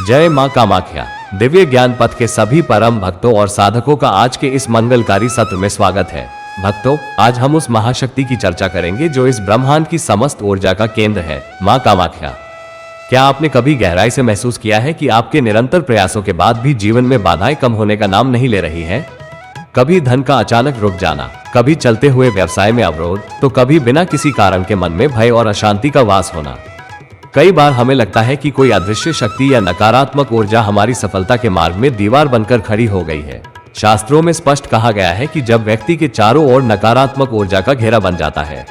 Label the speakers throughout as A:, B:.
A: जय मां कामाख्या। दिव्य ज्ञान पथ के सभी परम भक्तों और साधकों का आज के इस मंगलकारी सत्र में स्वागत है। भक्तों, आज हम उस महाशक्ति की चर्चा करेंगे जो इस ब्रह्मांड की समस्त ऊर्जा का केंद्र है, मां कामाख्या। क्या आपने कभी गहराई से महसूस किया है कि आपके निरंतर प्रयासों के बाद भी जीवन में बाधाएं कम होने का नाम नहीं ले रही हैं? कभी धन का अचानक रुक जाना, कभी चलते हुए व्यवसाय में अवरोध, तो कभी बिना किसी कारण के मन में भय और अशांति का वास होना। कई बार हमें लगता है कि कोई अदृश्य शक्ति या नकारात्मक ऊर्जा हमारी सफलता के मार्ग में दीवार बनकर खड़ी हो गई है। शास्त्रों में स्पष्ट कहा गया है कि जब व्यक्ति के चारों ओर नकारात्मक ऊर्जा का घेरा बन जाता है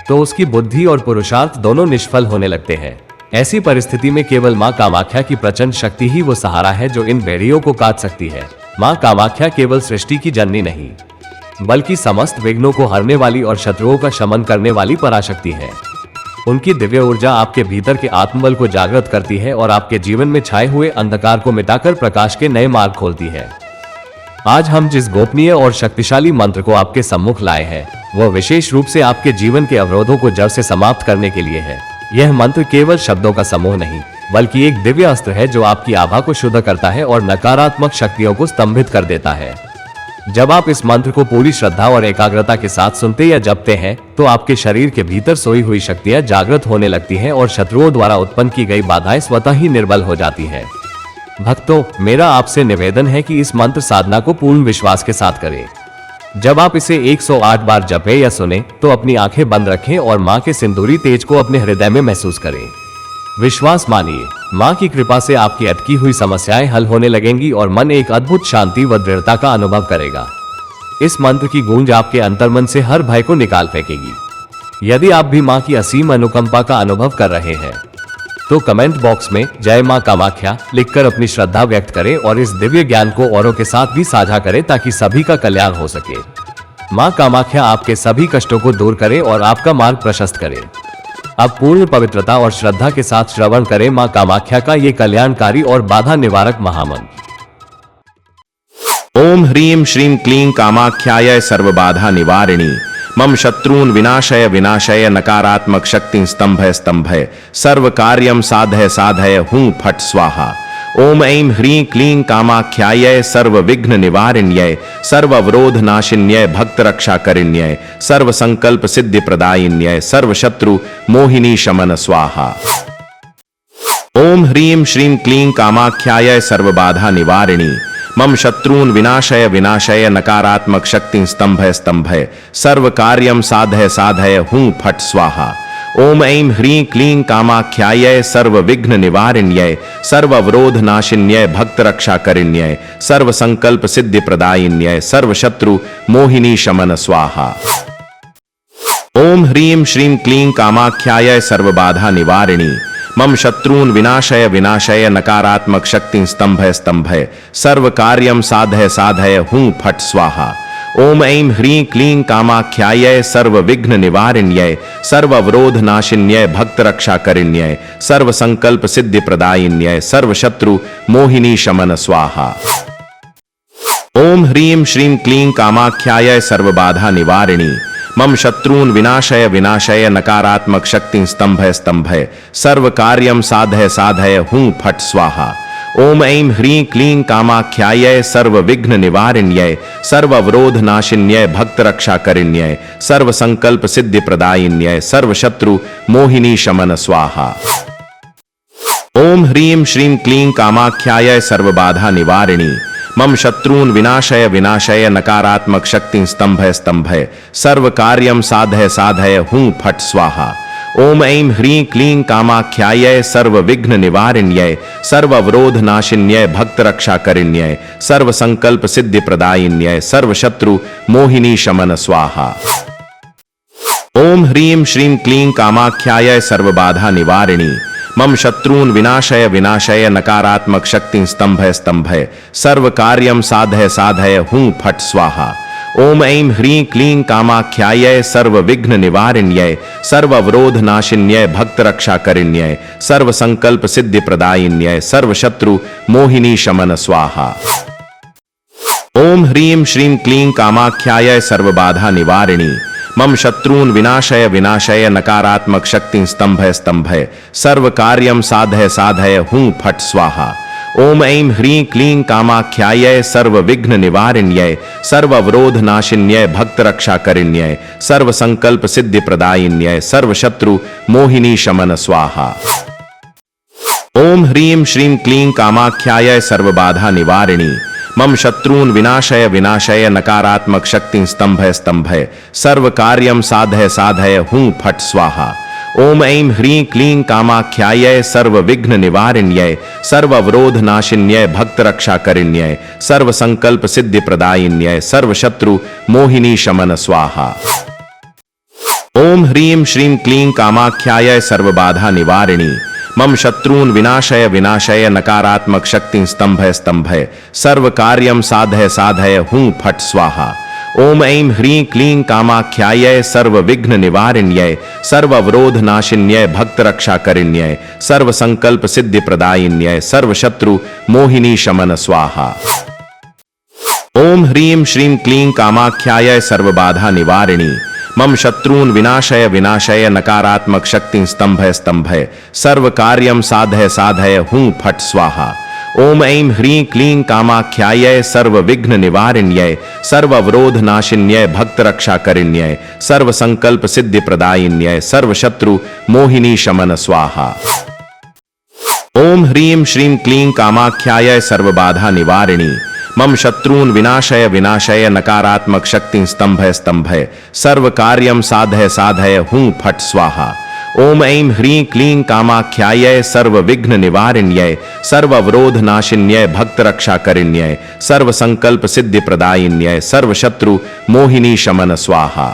A: तो उसकी बुद्धि और पुरुषार्थ दोनों निष्फल होने लगते हैं। ऐसी परिस्थिति में केवल मां कामाख्या की प्रचंड शक्ति ही वो सहारा है जो इन बेड़ियों को काट सकती है। मां कामाख्या केवल सृष्टि की जननी नहीं, बल्कि समस्त विघ्नों को हरने वाली और शत्रुओं का शमन करने वाली पराशक्ति है। उनकी दिव्य ऊर्जा आपके भीतर के आत्मबल को जागृत करती है और आपके जीवन में छाए हुए अंधकार को मिटाकर प्रकाश के नए मार्ग खोलती है। आज हम जिस गोपनीय और शक्तिशाली मंत्र को आपके सम्मुख लाए हैं, वह विशेष रूप से आपके जीवन के अवरोधों को जड़ से समाप्त करने के लिए है। यह मंत्र केवल शब्दों का समूह नहीं, बल्कि एक दिव्य अस्त्र है जो आपकी आभा को शुद्ध करता है और नकारात्मक शक्तियों को स्तंभित कर देता है। जब आप इस मंत्र को पूरी श्रद्धा और एकाग्रता के साथ सुनते या जपते हैं, तो आपके शरीर के भीतर सोई हुई शक्तियां जागृत होने लगती हैं और शत्रुओं द्वारा उत्पन्न की गई बाधाएं स्वतः ही निर्बल हो जाती हैं। भक्तों, मेरा आपसे निवेदन है कि इस मंत्र साधना को पूर्ण विश्वास के साथ करें। जब आप इसे 108 बार जपें या सुने, तो अपनी आंखें बंद रखें और मां के सिंदूरी तेज को अपने हृदय में महसूस करें। विश्वास मानिए, मां की कृपा से आपकी अटकी हुई समस्याएं हल होने लगेंगी और मन एक अद्भुत शांति व दृढ़ता का अनुभव करेगा। इस मंत्र की गूंज आपके अंतर्मन से हर भय को निकाल फेंकेगी। यदि आप भी मां की असीम अनुकंपा का अनुभव कर रहे हैं, तो कमेंट बॉक्स में जय मां कामाख्या लिखकर अपनी श्रद्धा व्यक्त करें और इस दिव्य ज्ञान को औरों के साथ भी साझा करें ताकि सभी का कल्याण हो सके। मां कामाख्या आपके सभी कष्टों को दूर करे और आपका मार्ग प्रशस्त करे। अब पूर्ण पवित्रता और श्रद्धा के साथ श्रवण करें मां कामाख्या का ये कल्याणकारी और बाधा निवारक महामंत्र।
B: ओम ह्रीं श्रीं क्लीं कामाख्याय सर्वबाधा निवारिणी मम शत्रून् विनाशय विनाशय नकारात्मक शक्ति स्तंभय स्तंभय सर्व कार्यम साधय साधय हूं फट स्वाहा। ओम ऐं ह्रीं क्लीं कामाख्याय सर्व विघ्न निवारिण्यै सर्व अवरोध नाशिन्यै भक्त रक्षा करिण्यै सर्व संकल्प सिद्धि प्रदायिन्यै सर्व शत्रु मोहिनी शमन स्वाहा। ओम ह्रीं श्रीं क्लीं कामाख्याय सर्व बाधा निवारिणी मम शत्रून् विनाशय विनाशय नकारात्मक शक्ति स्तंभय स्तंभय सर्व कार्यम साधय साधय हूं फट स्वाहा। ओम ऐं ह्रीं क्लीं कामाख्याय सर्व विघ्न निवारिण्यै सर्व अवरोध नाशिन्यै भक्त रक्षा करिण्यै सर्व संकल्प सिद्धि प्रदायिन्यै सर्व शत्रु मोहिनी शमन स्वाहा। ओम ह्रीं श्रीं क्लीं कामाख्याय सर्व बाधा निवारिणी मम शत्रून् विनाशय विनाशय नकारात्मक शक्ति स्तंभय स्तंभय सर्व कार्यम साधय साधय हूं फट स्वाहा। ओम ऐं ह्रीं क्लीं कामाख्याय सर्व विघ्न निवारिण्यै सर्व अवरोध नाशिन्यै भक्त रक्षा करिण्यै सर्व संकल्प सिद्धि प्रदायिन्यै सर्व शत्रु मोहिनी शमन स्वाहा। ओम ह्रीं श्रीं क्लीं कामाख्याय सर्व बाधा निवारिणी मम शत्रून् विनाशय विनाशय नकारात्मक शक्ति स्तंभय स्तंभय सर्व कार्यम साधय साधय हूं फट स्वाहा। ओम ऐं ह्रीं क्लीं कामाख्याय सर्व विघ्न निवारिण्यै सर्व अवरोध नाशिन्यै भक्त रक्षा करिण्यै सर्व संकल्प सिद्धि प्रदायिन्यै सर्व शत्रु मोहिनी शमन स्वाहा। ओम ह्रीं श्रीं क्लीं कामाख्याय सर्व बाधा निवारिणी मम शत्रून् विनाशय विनाशय नकारात्मक शक्ति स्तंभय स्तंभय सर्व कार्यम साधय साधय हूं फट स्वाहा। ओम ऐं ह्रीं क्लीं कामाख्याय सर्व विघ्न निवारिण्यै सर्व अवरोध नाशिन्यै भक्त रक्षा करिण्यै सर्व संकल्प सिद्धि प्रदायिन्यै सर्व शत्रु मोहिनी शमन स्वाहा। ओम ह्रीं श्रीं क्लीं कामाख्याय सर्व बाधा निवारिणी मम शत्रून् विनाशय विनाशय नकारात्मक शक्ति स्तंभय स्तंभय सर्व कार्यम साधय साधय हूं फट स्वाहा। ओम ऐं ह्रीं क्लीं कामाख्याय सर्व विघ्न निवारिण्यै सर्व अवरोध नाशिन्यै भक्त रक्षा करिण्यै सर्व संकल्प सिद्धि प्रदायिन्यै सर्व शत्रु मोहिनी शमन स्वाहा। ओम ह्रीं श्रीं क्लीं कामाख्याय सर्व बाधा निवारिणी मम शत्रून् विनाशय विनाशय नकारात्मक शक्ति स्तंभय स्तंभय सर्व कार्यम साधय साधय हूं फट स्वाहा। ओम ऐं ह्रीं क्लीं कामाख्यायै सर्वविघ्न निवारिण्यै सर्ववरोधनाशिन्यै भक्तरक्षाकरिण्यै सर्वसंकल्प सिद्धि प्रदायिन्यै सर्वशत्रु मोहिनी शमन स्वाहा। ओम ह्रीं श्रीं क्लीं कामाख्यायै सर्वबाधा निवारिणी मम शत्रून् विनाशय विनाशय नकारात्मक शक्ति स्तंभय स्तंभय सर्व कार्यम साधय साधय हूं फट स्वाहा। ओम ऐं ह्रीं क्लीं कामाख्यायै सर्वविघ्न निवारिण्यै सर्ववरोधनाशिन्यै भक्तरक्षाकरिण्यै सर्वसंकल्प सिद्धि प्रदायिन्यै सर्वशत्रु मोहिनी शमन स्वाहा। ओम ह्रीं श्रीं क्लीं कामाख्यायै सर्वबाधा निवारिणी मम शत्रून् विनाशय विनाशय नकारात्मक शक्ति स्तंभय स्तंभय सर्व कार्यम साधय साधय हूं फट स्वाहा। ओम ऐं ह्रीं क्लीं कामाख्यायै सर्वविघ्न निवारिण्यै सर्ववरोधनाशिन्यै भक्तरक्षाकरिण्यै सर्वसंकल्प सिद्धि प्रदायिन्यै सर्वशत्रु मोहिनी शमन स्वाहा। ओम ह्रीं श्रीं क्लीं कामाख्यायै सर्वबाधा निवारिणी मम शत्रून् विनाशय विनाशय नकारात्मक शक्ति स्तंभय स्तंभय सर्व कार्यम साधय साधय हूं फट स्वाहा। ओम ऐं ह्रीं क्लीं कामाख्यायै सर्वविघ्न निवारिण्यै सर्ववरोधनाशिन्यै भक्तरक्षाकरिण्यै सर्वसंकल्प सिद्धि प्रदायिन्यै सर्वशत्रु मोहिनी शमन स्वाहा। ओम ह्रीं श्रीं क्लीं कामाख्यायै सर्वबाधा निवारिणी मम शत्रून् विनाशय विनाशय नकारात्मक शक्ति स्तंभय स्तंभय सर्व कार्यम साधय साधय हूं फट स्वाहा। ओम ऐं ह्रीं क्लीं कामाख्यायै सर्वविघ्न निवारिण्यै सर्ववरोधनाशिन्यै भक्तरक्षाकरिण्यै सर्वसंकल्प सिद्धि प्रदायिन्यै सर्वशत्रु मोहिनी शमन स्वाहा।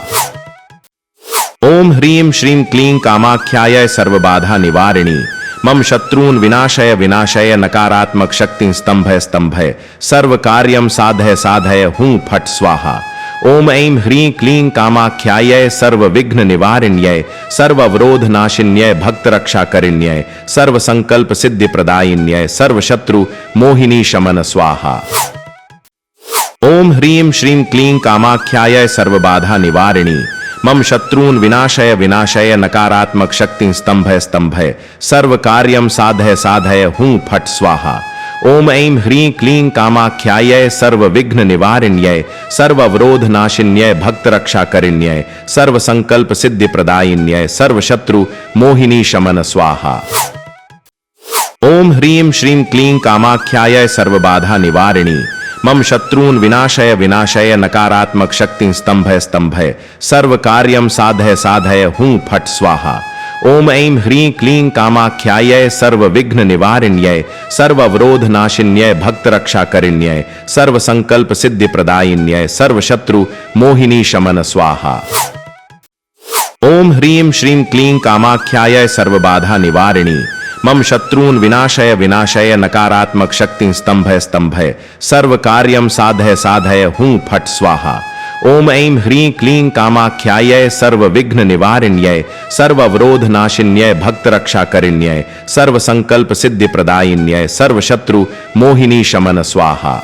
B: ओम ह्रीं श्रीं क्लीं कामाख्यायै सर्वबाधा निवारिणी मम शत्रून् विनाशय विनाशय नकारात्मक शक्ति स्तंभय स्तंभय सर्व कार्यम साधय साधय हूं फट स्वाहा। ओम ऐं ह्रीं क्लीं कामाख्यायै सर्वविघ्न निवारिण्यै सर्ववरोधनाशिन्यै भक्तरक्षाकरिण्यै सर्वसंकल्प सिद्धि प्रदायिन्यै सर्वशत्रु मोहिनी शमन स्वाहा। ओम ह्रीं श्रीं क्लीं कामाख्यायै सर्वबाधा निवारिणी मम शत्रून् विनाशय विनाशय नकारात्मक शक्ति स्तंभय स्तंभय सर्व कार्यम साधय साधय हूं फट स्वाहा। ओम ऐं ह्रीं क्लीं कामाख्यायै सर्वविघ्न निवारिण्यै सर्ववरोधनाशिन्यै भक्तरक्षाकरिण्यै सर्वसंकल्प सिद्धि प्रदायिन्यै सर्वशत्रु मोहिनी शमन स्वाहा। ओम ह्रीं श्रीं क्लीं कामाख्यायै सर्वबाधा निवारिणी मम शत्रून् विनाशय विनाशय नकारात्मक शक्ति स्तंभय स्तंभय सर्व कार्यम साधय साधय हूं फट स्वाहा। ओम ऐं ह्रीं क्लीं कामाख्यायै सर्वविघ्न निवारिण्यै सर्ववरोधनाशिन्यै भक्तरक्षाकरिण्यै सर्वसंकल्प सिद्धि प्रदायिन्यै सर्वशत्रु मोहिनी शमन स्वाहा। ओम ह्रीं श्रीं क्लीं कामाख्यायै सर्वबाधा निवारिणी मम शत्रून् विनाशय विनाशय नकारात्मक शक्ति स्तंभय स्तंभय सर्व कार्यम साधय साधय हूं फट स्वाहा। ओम ऐं ह्रीं क्लीं कामाख्यायै सर्वविघ्न निवारिण्यै सर्ववरोधनाशिन्यै भक्तरक्षाकरिण्यै सर्वसंकल्प सिद्धि प्रदायिन्यै सर्वशत्रु मोहिनी शमन स्वाहा।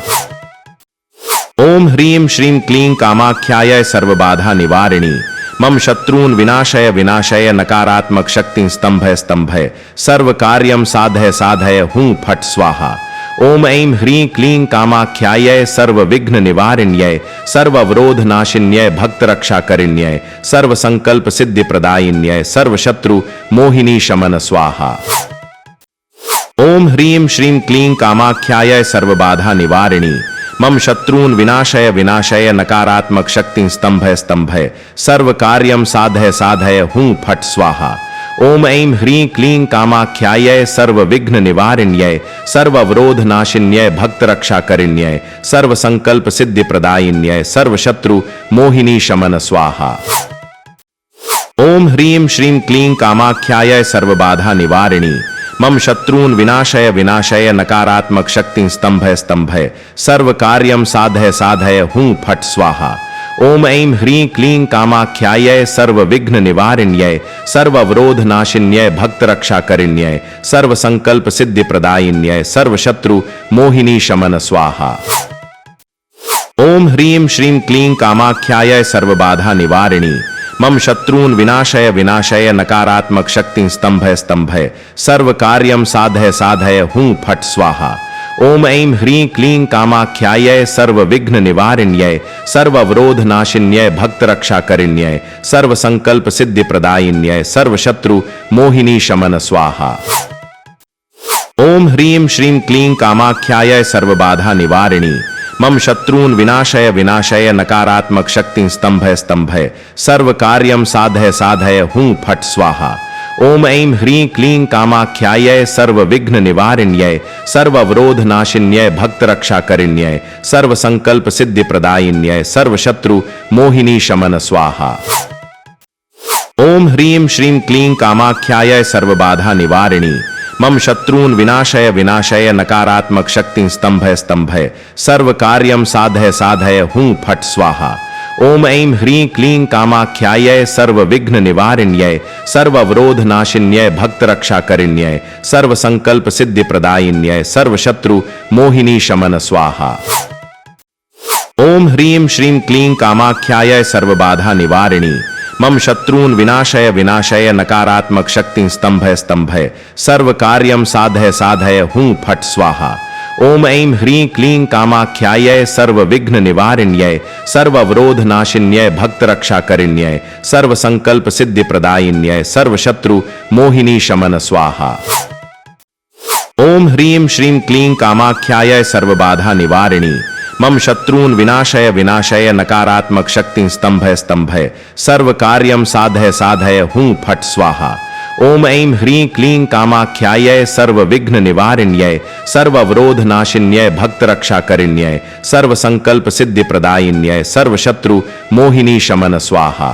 B: ओम ह्रीं श्रीं क्लीं कामाख्यायै सर्वबाधा निवारिणी मम शत्रून् विनाशय विनाशय नकारात्मक शक्ति स्तंभय स्तंभय सर्व कार्यम साधय साधय हूं फट स्वाहा। ओम ऐं ह्रीं क्लीं कामाख्यायै सर्वविघ्न निवारिण्यै सर्ववरोधनाशिन्यै भक्तरक्षाकरिण्यै सर्वसंकल्प सिद्धि प्रदायिन्यै सर्वशत्रु मोहिनी शमन स्वाहा। ओम ह्रीं श्रीं क्लीं कामाख्यायै सर्वबाधा निवारिणी मम शत्रून् विनाशय विनाशय नकारात्मक शक्ति स्तंभय स्तंभय सर्व कार्यम साधय साधय हूं फट स्वाहा। ओम ऐं ह्रीं क्लीं कामाख्यायै सर्वविघ्न निवारिण्यै सर्ववरोधनाशिन्यै भक्तरक्षाकरिण्यै सर्वसंकल्प सिद्धि प्रदायिन्यै सर्वशत्रु मोहिनी शमन स्वाहा। ओम ह्रीं श्रीं क्लीं कामाख्यायै सर्वबाधा निवारिणी मम शत्रून् विनाशय विनाशय नकारात्मक शक्ति स्तंभय स्तंभय सर्व कार्यम साधय साधय हूं फट स्वाहा। ओम ऐं ह्रीं क्लीं कामाख्यायै सर्वविघ्न निवारिण्यै सर्ववरोधनाशिन्यै भक्तरक्षाकरिण्यै सर्वसंकल्प सिद्धि प्रदायिन्यै सर्वशत्रु मोहिनी शमन स्वाहा। ओम ह्रीं श्रीं क्लीं कामाख्यायै सर्वबाधा निवारिणी मम शत्रून् विनाशय विनाशय नकारात्मक शक्ति स्तंभय स्तंभय सर्व कार्यम साधय साधय हूं फट स्वाहा। ओम ऐं ह्रीं क्लीं कामाख्यायै सर्वविघ्न निवारिण्यै सर्ववरोधनाशिन्यै भक्तरक्षाकरिण्यै सर्वसंकल्प सिद्धि प्रदायिन्यै सर्वशत्रु मोहिनी शमन स्वाहा। ओम ह्रीं श्रीं क्लीं कामाख्यायै सर्वबाधा निवारिणी मम शत्रून् विनाशय विनाशय नकारात्मक शक्ति स्तंभय स्तंभय सर्व कार्यम साधय साधय हूं फट स्वाहा। ओम ऐं ह्रीं क्लीं कामाख्यायै सर्वविघ्न निवारिण्यै सर्ववरोधनाशिन्यै भक्तरक्षाकरिण्यै सर्वसंकल्प सिद्धि प्रदायिन्यै सर्वशत्रु मोहिनी शमन स्वाहा। ओम ह्रीं श्रीं क्लीं कामाख्यायै सर्वबाधा निवारिणी मम शत्रून् विनाशय विनाशय नकारात्मक शक्ति स्तंभय स्तंभय सर्व कार्यम साधय साधय हूं फट स्वाहा। ओम ऐं ह्रीं क्लीं कामाख्यायै सर्वविघ्न निवारिण्यै सर्ववरोधनाशिन्यै भक्तरक्षाकरिण्यै सर्वसंकल्प सिद्धि प्रदायिन्यै सर्वशत्रु मोहिनी शमन स्वाहा। ओम ह्रीं श्रीं क्लीं कामाख्यायै सर्वबाधा निवारिणी मम शत्रून् विनाशय विनाशय नकारात्मक शक्ति स्तंभय स्तंभय सर्व कार्यम साधय साधय हूं फट स्वाहा। ओम ऐं ह्रीं क्लीं कामाख्यायै सर्वविघ्न निवारिण्यै सर्ववरोधनाशिन्यै भक्तरक्षाकरिण्यै सर्वसंकल्प सिद्धि प्रदायिन्यै सर्वशत्रु मोहिनी शमन स्वाहा। ओम ह्रीं श्रीं क्लीं कामाख्यायै सर्वबाधा निवारिणी मम शत्रून् विनाशय विनाशय नकारात्मक शक्ति स्तंभय स्तंभय सर्व कार्यम साधय साधय हूं फट स्वाहा। ओम ऐं ह्रीं क्लीं कामाख्यायै सर्वविघ्न निवारिण्यै सर्ववरोधनाशिन्यै भक्तरक्षाकरिण्यै सर्वसंकल्प सिद्धि प्रदायिन्यै सर्वशत्रु मोहिनी शमन स्वाहा।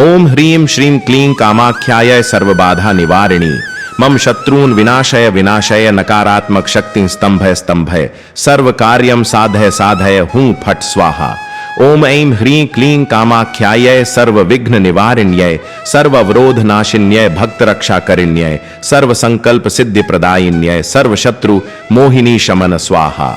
B: ओम ह्रीं श्रीं क्लीं कामाख्यायै सर्वबाधा निवारिणी मम शत्रून् विनाशय विनाशय नकारात्मक शक्ति स्तंभय स्तंभय सर्व कार्यम साधय साधय हूं फट स्वाहा। ओम ऐं ह्रीं क्लीं कामाख्यायै सर्वविघ्न निवारिण्यै सर्ववरोधनाशिन्यै भक्तरक्षाकरिण्यै सर्वसंकल्प सिद्धि प्रदायिन्यै सर्वशत्रु मोहिनी शमन स्वाहा।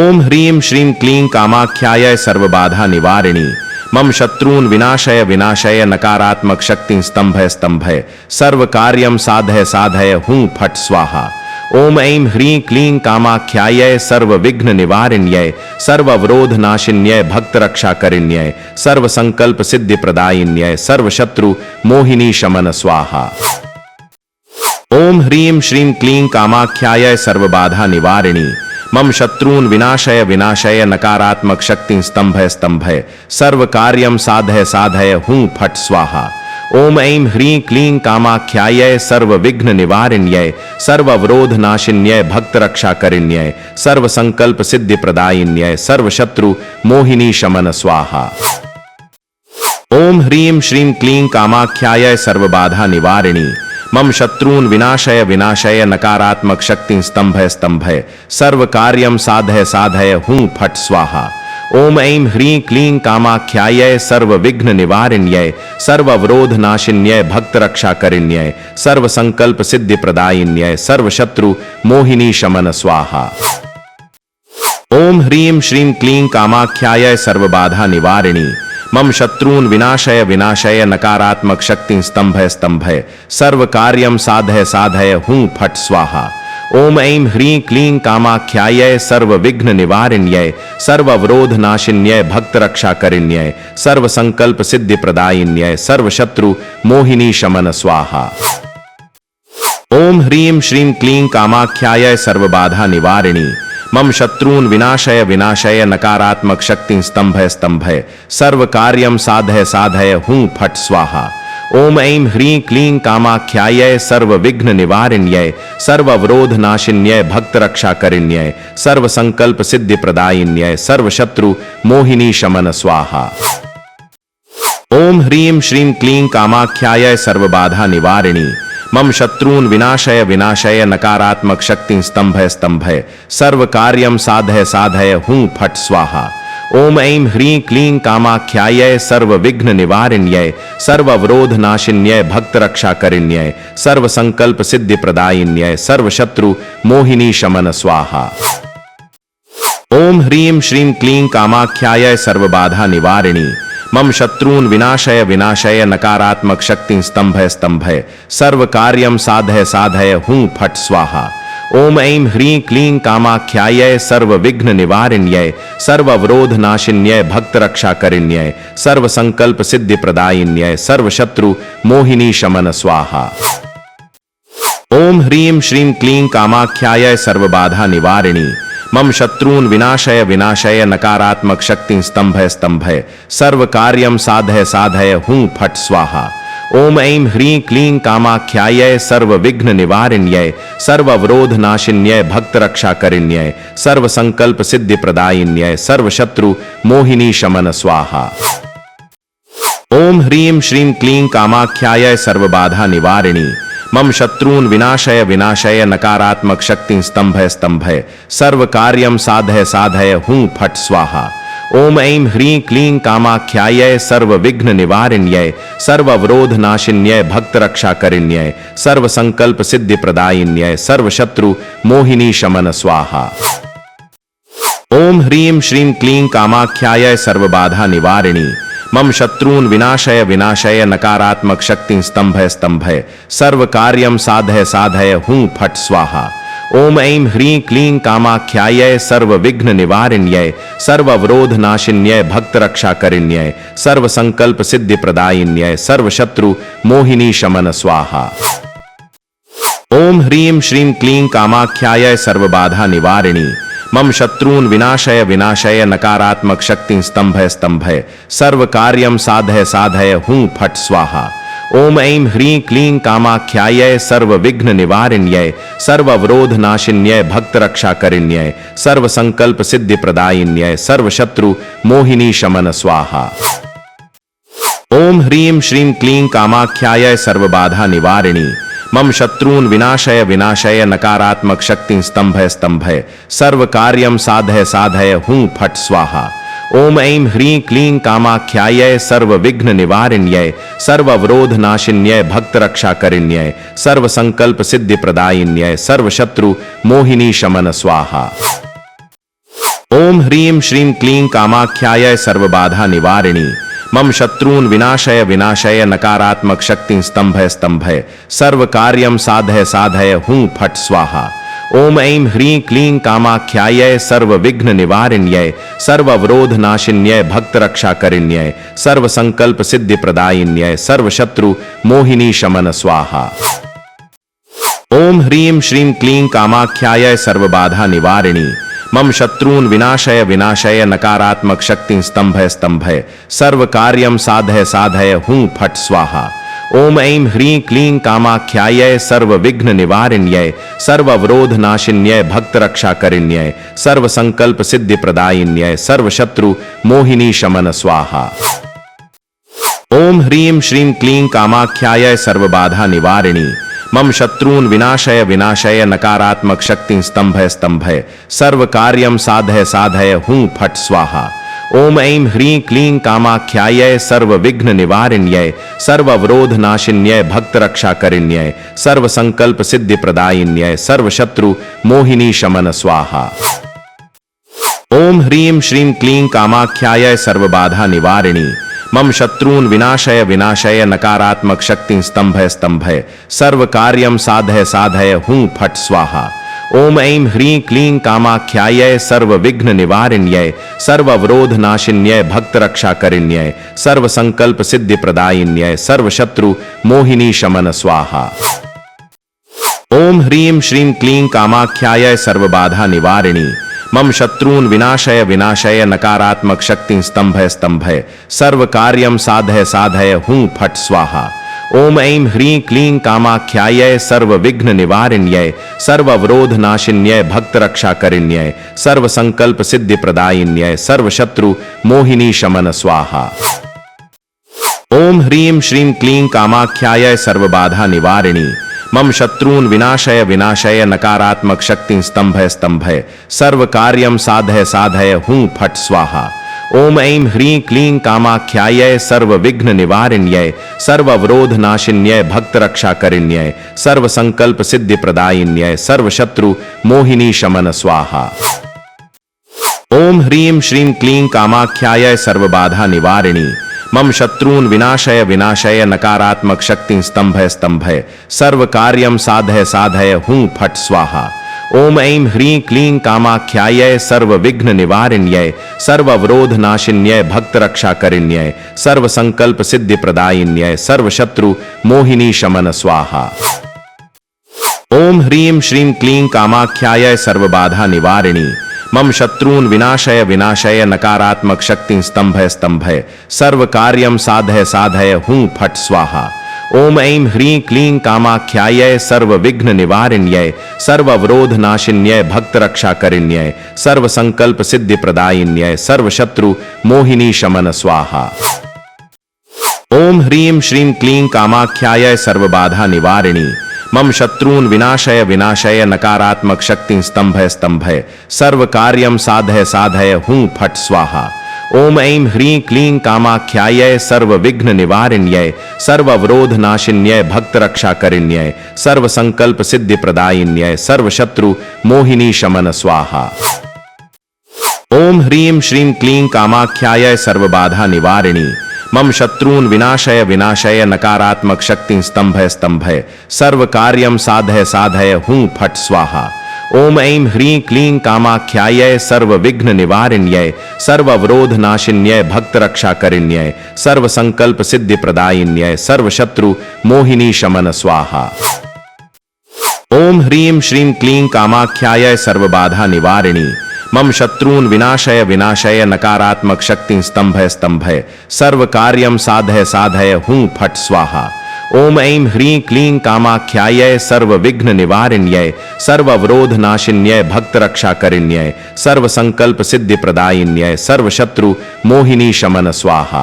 B: ओम ह्रीं श्रीं क्लीं कामाख्यायै सर्वबाधा निवारिणी मम शत्रून् विनाशय विनाशय नकारात्मक शक्ति स्तंभय स्तंभय सर्व कार्यम साधय साधय हूं फट स्वाहा। ओम ऐं ह्रीं क्लीं कामाख्यायै सर्वविघ्न निवारिण्यै सर्ववरोधनाशिन्यै भक्तरक्षाकरिण्यै सर्वसंकल्प सिद्धि प्रदायिन्यै सर्वशत्रु मोहिनी शमन स्वाहा। ओम ह्रीं श्रीं क्लीं कामाख्यायै सर्वबाधा निवारिणी मम शत्रून् विनाशय विनाशय नकारात्मक शक्ति स्तंभय स्तंभय सर्व कार्यम साधय साधय हूं फट स्वाहा। ओम ऐं ह्रीं क्लीं कामाख्यायै सर्वविघ्न निवारिण्यै सर्ववरोधनाशिन्यै भक्तरक्षाकरिण्यै सर्वसंकल्प सिद्धि प्रदायिन्यै सर्वशत्रु मोहिनी शमन स्वाहा। ओम ह्रीं श्रीं क्लीं कामाख्यायै सर्वबाधा निवारिणी मम शत्रून् विनाशय विनाशय नकारात्मक शक्ति स्तंभय स्तंभय सर्व कार्यम साधय साधय हूं फट स्वाहा। ओम ऐं ह्रीं क्लीं कामाख्यायै सर्वविघ्न निवारिण्यै सर्ववरोधनाशिन्यै भक्तरक्षाकरिण्यै सर्वसंकल्प सिद्धि प्रदायिन्यै सर्वशत्रु मोहिनी शमन स्वाहा। ओम ह्रीं श्रीं क्लीं कामाख्यायै सर्वबाधा निवारिणी मम शत्रून् विनाशय विनाशय नकारात्मक शक्ति स्तंभय स्तंभय सर्व कार्यम साधय साधय हूं फट स्वाहा। ओम ऐं ह्रीं क्लीं कामाख्यायै सर्वविघ्न निवारिण्यै सर्ववरोधनाशिन्यै भक्तरक्षाकरिण्यै सर्वसंकल्प सिद्धि प्रदायिन्यै सर्वशत्रु मोहिनी शमन स्वाहा। ओम ह्रीं श्रीं क्लीं कामाख्यायै सर्वबाधा निवारिणी मम शत्रून् विनाशय विनाशय नकारात्मक शक्ति स्तंभय स्तंभय सर्व कार्यम साधय साधय हूं फट स्वाहा। ओम ऐं ह्रीं क्लीं कामाख्यायै सर्वविघ्न निवारिण्यै सर्ववरोधनाशिन्यै भक्तरक्षाकरिण्यै सर्वसंकल्प सिद्धि प्रदायिन्यै सर्वशत्रु मोहिनी शमन स्वाहा। ओम ह्रीं श्रीं क्लीं कामाख्यायै सर्वबाधा निवारिणी मम शत्रून् विनाशय विनाशय नकारात्मक शक्ति स्तंभय स्तंभय सर्व कार्यम साधय साधय हूं फट स्वाहा। ओम ऐं ह्रीं क्लीं कामाख्यायै सर्वविघ्न निवारिण्यै सर्ववरोधनाशिन्यै भक्तरक्षाकरिण्यै सर्वसंकल्प सिद्धि प्रदायिन्यै सर्वशत्रु मोहिनी शमन स्वाहा। ओम ह्रीं श्रीं क्लीं कामाख्यायै सर्वबाधा निवारिणी मम शत्रून् विनाशय विनाशय नकारात्मक शक्ति स्तंभय स्तंभय सर्व कार्यम साधय साधय हूं फट स्वाहा। ओम ऐं ह्रीं क्लीं कामाख्यायै सर्वविघ्न निवारिण्यै सर्ववरोधनाशिन्यै भक्तरक्षाकरिण्यै सर्वसंकल्प सिद्धि प्रदायिन्यै सर्वशत्रु मोहिनी शमन स्वाहा। ओम ह्रीं श्रीं क्लीं कामाख्यायै सर्वबाधा निवारिणी मम शत्रून् विनाशय विनाशय नकारात्मक शक्ति स्तंभय स्तंभय सर्व कार्यम साधय साधय हूं फट स्वाहा। ओम ऐं ह्रीं क्लीं कामाख्यायै सर्वविघ्न निवारिण्यै सर्ववरोधनाशिन्यै भक्तरक्षाकरिण्यै सर्वसंकल्प सिद्धि प्रदायिन्यै सर्वशत्रु मोहिनी शमन स्वाहा। ओम ह्रीं श्रीं क्लीं कामाख्यायै सर्वबाधा निवारिणी मम शत्रून् विनाशय विनाशय नकारात्मक शक्ति स्तंभय स्तंभय सर्व कार्यम साधय साधय हूं फट स्वाहा। ओम ऐं ह्रीं क्लीं कामाख्यायै सर्वविघ्न निवारिण्यै सर्ववरोधनाशिन्यै भक्तरक्षाकरिण्यै सर्वसंकल्प सिद्धि प्रदायिन्यै सर्वशत्रु मोहिनी शमन स्वाहा। ओम ह्रीं श्रीं क्लीं कामाख्यायै सर्वबाधा निवारिणी मम शत्रून् विनाशय विनाशय नकारात्मक शक्ति स्तंभय स्तंभय सर्व कार्यम साधय साधय हूं फट स्वाहा। ओम ऐं ह्रीं क्लीं कामाख्यायै सर्वविघ्न निवारिण्यै सर्ववरोधनाशिन्यै भक्तरक्षाकरिण्यै सर्वसंकल्प सिद्धि प्रदायिन्यै सर्वशत्रु मोहिनी शमन स्वाहा। ओम ह्रीं श्रीं क्लीं कामाख्यायै सर्वबाधा निवारिणी मम शत्रून् विनाशय विनाशय नकारात्मक शक्ति स्तंभय स्तंभय सर्व कार्यम साधय साधय हूं फट स्वाहा। ओम ऐं ह्रीं क्लीं कामाख्यायै सर्वविघ्न निवारिण्यै सर्ववरोधनाशिन्यै भक्तरक्षाकरिण्यै सर्वसंकल्प सिद्धि प्रदायिन्यै सर्वशत्रु मोहिनी शमन स्वाहा। ओम ह्रीं श्रीं क्लीं कामाख्यायै सर्वबाधा निवारिणी मम शत्रून् विनाशय विनाशय नकारात्मक शक्ति स्तंभय स्तंभय सर्व कार्यम साधय साधय हूं फट स्वाहा। ओम ऐं ह्रीं क्लीं कामाख्यायै सर्वविघ्न निवारिण्यै सर्ववरोधनाशिन्यै भक्तरक्षाकरिण्यै सर्वसंकल्प सिद्धि प्रदायिन्यै सर्वशत्रु मोहिनी शमन स्वाहा। ओम ह्रीं श्रीं क्लीं कामाख्यायै सर्वबाधा निवारिणी मम शत्रून् विनाशय विनाशय नकारात्मक शक्ति स्तंभय स्तंभय सर्व कार्यम साधय साधय हूं फट स्वाहा। ओम ऐं ह्रीं क्लीं कामाख्यायै सर्वविघ्न निवारिण्यै सर्ववरोधनाशिन्यै भक्तरक्षाकरिण्यै सर्वसंकल्प सिद्धि प्रदायिन्यै सर्वशत्रु मोहिनी शमन स्वाहा। ओम ह्रीं श्रीं क्लीं कामाख्यायै सर्वबाधा निवारिणी मम शत्रून् विनाशय विनाशय नकारात्मक शक्ति स्तंभय स्तंभय सर्व कार्यम साधय साधय हूं फट स्वाहा। ओम ऐं ह्रीं क्लीं कामाख्यायै सर्वविघ्न निवारिण्यै सर्ववरोधनाशिन्यै भक्तरक्षाकरिण्यै सर्वसंकल्प सिद्धि प्रदायिन्यै सर्वशत्रु मोहिनी शमन स्वाहा। ओम ह्रीं श्रीं क्लीं कामाख्यायै सर्वबाधा निवारिणी मम शत्रून् विनाशय विनाशय नकारात्मक शक्ति स्तंभय स्तंभय सर्व कार्यम साधय साधय हूं फट स्वाहा। ओम ऐं ह्रीं क्लीं कामाख्यायै सर्वविघ्न निवारिण्यै सर्ववरोधनाशिन्यै भक्तरक्षाकरिण्यै सर्वसंकल्प सिद्धि प्रदायिन्यै सर्वशत्रु मोहिनी शमन स्वाहा। ओम ह्रीं श्रीं क्लीं कामाख्यायै सर्वबाधा निवारिणी मम शत्रून् विनाशय विनाशय नकारात्मक शक्ति स्तंभय स्तंभय सर्व कार्यम साधय साधय हूं फट स्वाहा। ओम ऐं ह्रीं क्लीं कामाख्यायै सर्वविघ्न निवारिण्यै सर्ववरोधनाशिन्यै भक्तरक्षाकरिण्यै सर्वसंकल्प सिद्धि प्रदायिन्यै सर्वशत्रु मोहिनी शमन स्वाहा। ओम ह्रीं श्रीं क्लीं कामाख्यायै सर्वबाधा निवारिणी मम शत्रून् विनाशय विनाशय नकारात्मक शक्ति स्तंभय स्तंभय सर्व कार्यम साधय साधय हूं फट स्वाहा। ओम ऐं ह्रीं क्लीं कामाख्यायै सर्वविघ्न निवारिण्यै सर्ववरोधनाशिन्यै भक्तरक्षाकरिण्यै सर्वसंकल्प सिद्धि प्रदायिन्यै सर्वशत्रु मोहिनी शमन स्वाहा। ओम ह्रीं श्रीं क्लीं कामाख्यायै सर्वबाधा निवारिणी मम शत्रून् विनाशय विनाशय नकारात्मक शक्ति स्तंभय स्तंभय सर्व कार्यम साधय साधय हूं फट स्वाहा। ओम ऐं ह्रीं क्लीं कामाख्यायै सर्वविघ्न निवारिण्यै सर्ववरोधनाशिन्यै भक्तरक्षाकरिण्यै सर्वसंकल्प सिद्धि प्रदायिन्यै सर्वशत्रु मोहिनी शमन स्वाहा। ओम ह्रीं श्रीं क्लीं कामाख्यायै सर्वबाधा निवारिणी मम शत्रून् विनाशय विनाशय नकारात्मक शक्ति स्तंभय स्तंभय सर्व कार्यम साधय साधय हूं फट स्वाहा। ओम ऐं ह्रीं क्लीं कामाख्यायै सर्वविघ्न निवारिण्यै सर्ववरोधनाशिन्यै भक्तरक्षाकरिण्यै सर्वसंकल्प सिद्धि प्रदायिन्यै सर्वशत्रु मोहिनी शमन स्वाहा। ओम ह्रीं श्रीं क्लीं कामाख्यायै सर्वबाधा निवारिणी मम शत्रून् विनाशय विनाशय नकारात्मक शक्ति स्तंभय स्तंभय सर्व कार्यम साधय साधय हूं फट स्वाहा। ओम ऐं ह्रीं क्लीं कामाख्यायै सर्वविघ्न निवारिण्यै सर्ववरोधनाशिन्यै भक्तरक्षाकरिण्यै सर्वसंकल्प सिद्धि प्रदायिन्यै सर्वशत्रु मोहिनी शमन स्वाहा। ओम ह्रीं श्रीं क्लीं कामाख्यायै सर्वबाधा निवारिणी मम शत्रून् विनाशय विनाशय नकारात्मक शक्ति स्तंभय स्तंभय सर्व कार्यम साधय साधय हूं फट स्वाहा। ओम ऐं ह्रीं क्लीं कामाख्यायै सर्वविघ्न निवारिण्यै सर्ववरोधनाशिन्यै भक्तरक्षाकरिण्यै सर्वसंकल्प सिद्धि प्रदायिन्यै सर्वशत्रु मोहिनी शमन स्वाहा। ओम ह्रीं श्रीं क्लीं कामाख्यायै सर्वबाधा निवारिणी मम शत्रून् विनाशय विनाशय नकारात्मक शक्ति स्तंभय स्तंभय सर्व कार्यम साधय साधय हूं फट स्वाहा। ओम ऐं ह्रीं क्लीं कामाख्यायै सर्वविघ्न निवारिण्यै सर्ववरोधनाशिन्यै भक्तरक्षाकरिण्यै सर्वसंकल्प सिद्धि प्रदायिन्यै सर्वशत्रु मोहिनी शमन स्वाहा। ओम ह्रीं श्रीं क्लीं कामाख्यायै सर्वबाधा निवारिणी मम शत्रून् विनाशय विनाशय नकारात्मक शक्ति स्तंभय स्तंभय सर्व कार्यम साधय साधय हूं फट स्वाहा। ओम ऐं ह्रीं क्लीं कामाख्यायै सर्वविघ्न निवारिण्यै सर्ववरोधनाशिन्यै भक्तरक्षाकरिण्यै सर्वसंकल्प सिद्धि प्रदायिन्यै सर्वशत्रु मोहिनी शमन स्वाहा।